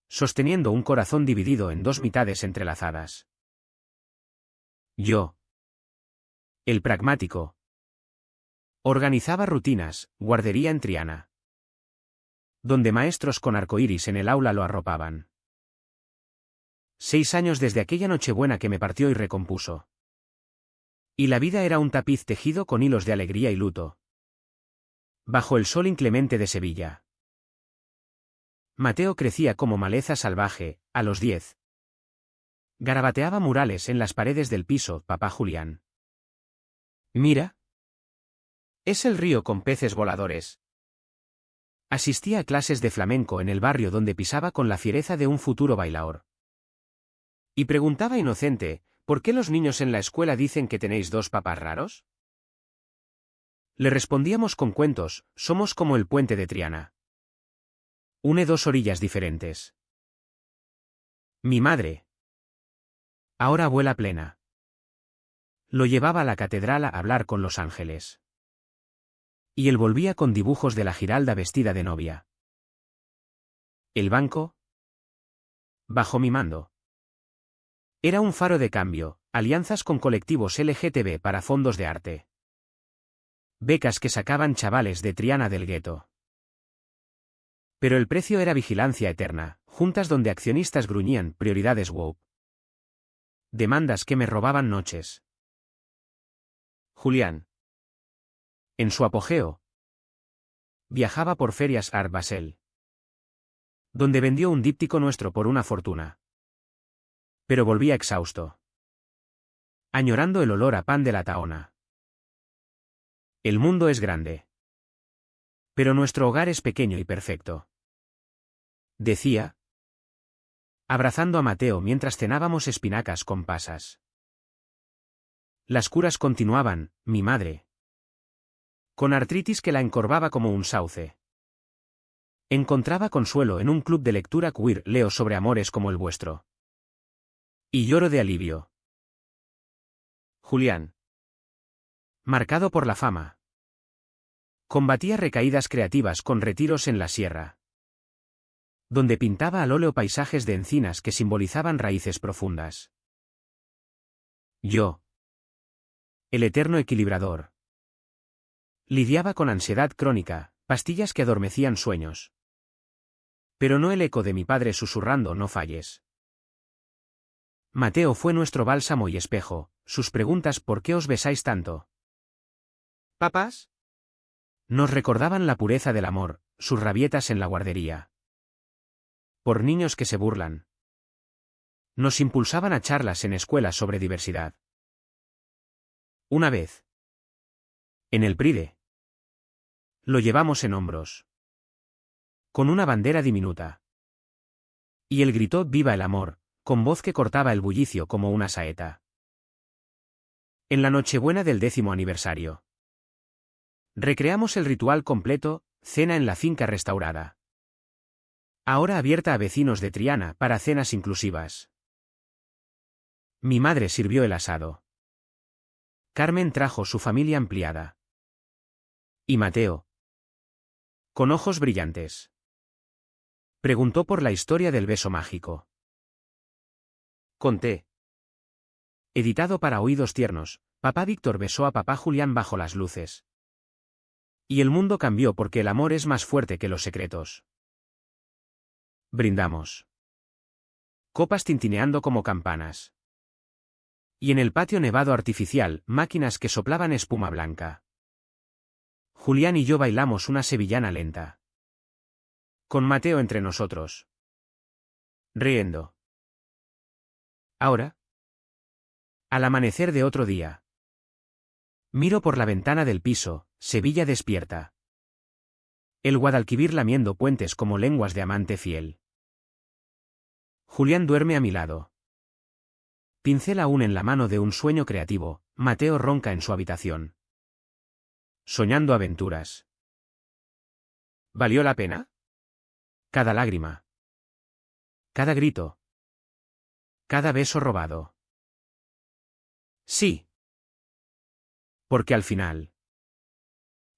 sosteniendo un corazón dividido en 2 mitades entrelazadas. Yo, el pragmático, organizaba rutinas: guardería en Triana, donde maestros con arcoíris en el aula lo arropaban. 6 años desde aquella Nochebuena que me partió y recompuso. Y la vida era un tapiz tejido con hilos de alegría y luto. Bajo el sol inclemente de Sevilla. Mateo crecía como maleza salvaje, a los 10. Garabateaba murales en las paredes del piso: papá Julián. Mira. Es el río con peces voladores. Asistía a clases de flamenco en el barrio donde pisaba con la fiereza de un futuro bailaor. Y preguntaba inocente: ¿por qué los niños en la escuela dicen que tenéis 2 papás raros? Le respondíamos con cuentos: somos como el puente de Triana. Une 2 orillas diferentes. Mi madre. Ahora abuela plena. Lo llevaba a la catedral a hablar con los ángeles. Y él volvía con dibujos de la Giralda vestida de novia. El banco. Bajo mi mando. Era un faro de cambio: alianzas con colectivos LGTB para fondos de arte. Becas que sacaban chavales de Triana del gueto. Pero el precio era vigilancia eterna, juntas donde accionistas gruñían: prioridades woke. Demandas que me robaban noches. Julián. En su apogeo. Viajaba por ferias Art Basel. Donde vendió un díptico nuestro por una fortuna. Pero volvía exhausto. Añorando el olor a pan de la Tahona. El mundo es grande. Pero nuestro hogar es pequeño y perfecto. Decía. Abrazando a Mateo mientras cenábamos espinacas con pasas. Las curas continuaban: mi madre. Con artritis que la encorvaba como un sauce. Encontraba consuelo en un club de lectura queer: leo sobre amores como el vuestro. Y lloro de alivio. Julián. Marcado por la fama. Combatía recaídas creativas con retiros en la sierra. Donde pintaba al óleo paisajes de encinas que simbolizaban raíces profundas. Yo. El eterno equilibrador. Lidiaba con ansiedad crónica, Pastillas que adormecían sueños. Pero no el eco de mi padre susurrando no falles. Mateo fue nuestro bálsamo y espejo, sus preguntas ¿por qué os besáis tanto? ¿Papás? Nos recordaban la pureza del amor, sus rabietas en la guardería. Por niños que se burlan. Nos impulsaban a charlas en escuelas sobre diversidad. Una vez. En el Pride. Lo llevamos en hombros. Con una bandera diminuta. Y él gritó «¡Viva el amor!», con voz que cortaba el bullicio como una saeta. En la Nochebuena del 10º aniversario. Recreamos el ritual completo, cena en la finca restaurada. Ahora abierta a vecinos de Triana para cenas inclusivas. Mi madre sirvió el asado. Carmen trajo su familia ampliada. ¿Y Mateo? Con ojos brillantes. Preguntó por la historia del beso mágico. Conté. Editado para oídos tiernos, papá Víctor besó a papá Julián bajo las luces. Y el mundo cambió porque el amor es más fuerte que los secretos. Brindamos. Copas tintineando como campanas. Y en el patio nevado artificial, máquinas que soplaban espuma blanca. Julián y yo bailamos una sevillana lenta. Con Mateo entre nosotros. Riendo. Ahora. Al amanecer de otro día. Miro por la ventana del piso, Sevilla despierta. El Guadalquivir lamiendo puentes como lenguas de amante fiel. Julián duerme a mi lado. Pincel aún en la mano de un sueño creativo, Mateo ronca en su habitación. Soñando aventuras. ¿Valió la pena? Cada lágrima. Cada grito. Cada beso robado. Sí. Porque al final.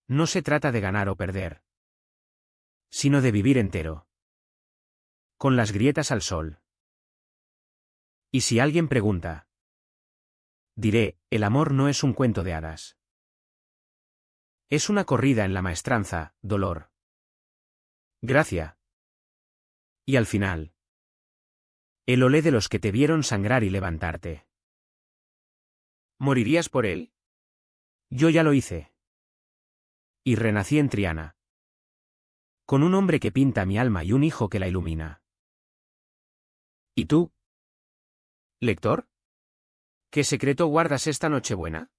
No se trata de ganar o perder. Sino de vivir entero. Con las grietas al sol. Y si alguien pregunta. Diré, el amor no es un cuento de hadas. Es una corrida en la maestranza, dolor. Gracia. Y al final. El olé de los que te vieron sangrar y levantarte. ¿Morirías por él? Yo ya lo hice. Y renací en Triana. Con un hombre que pinta mi alma y un hijo que la ilumina. ¿Y tú? ¿Lector? ¿Qué secreto guardas esta Nochebuena?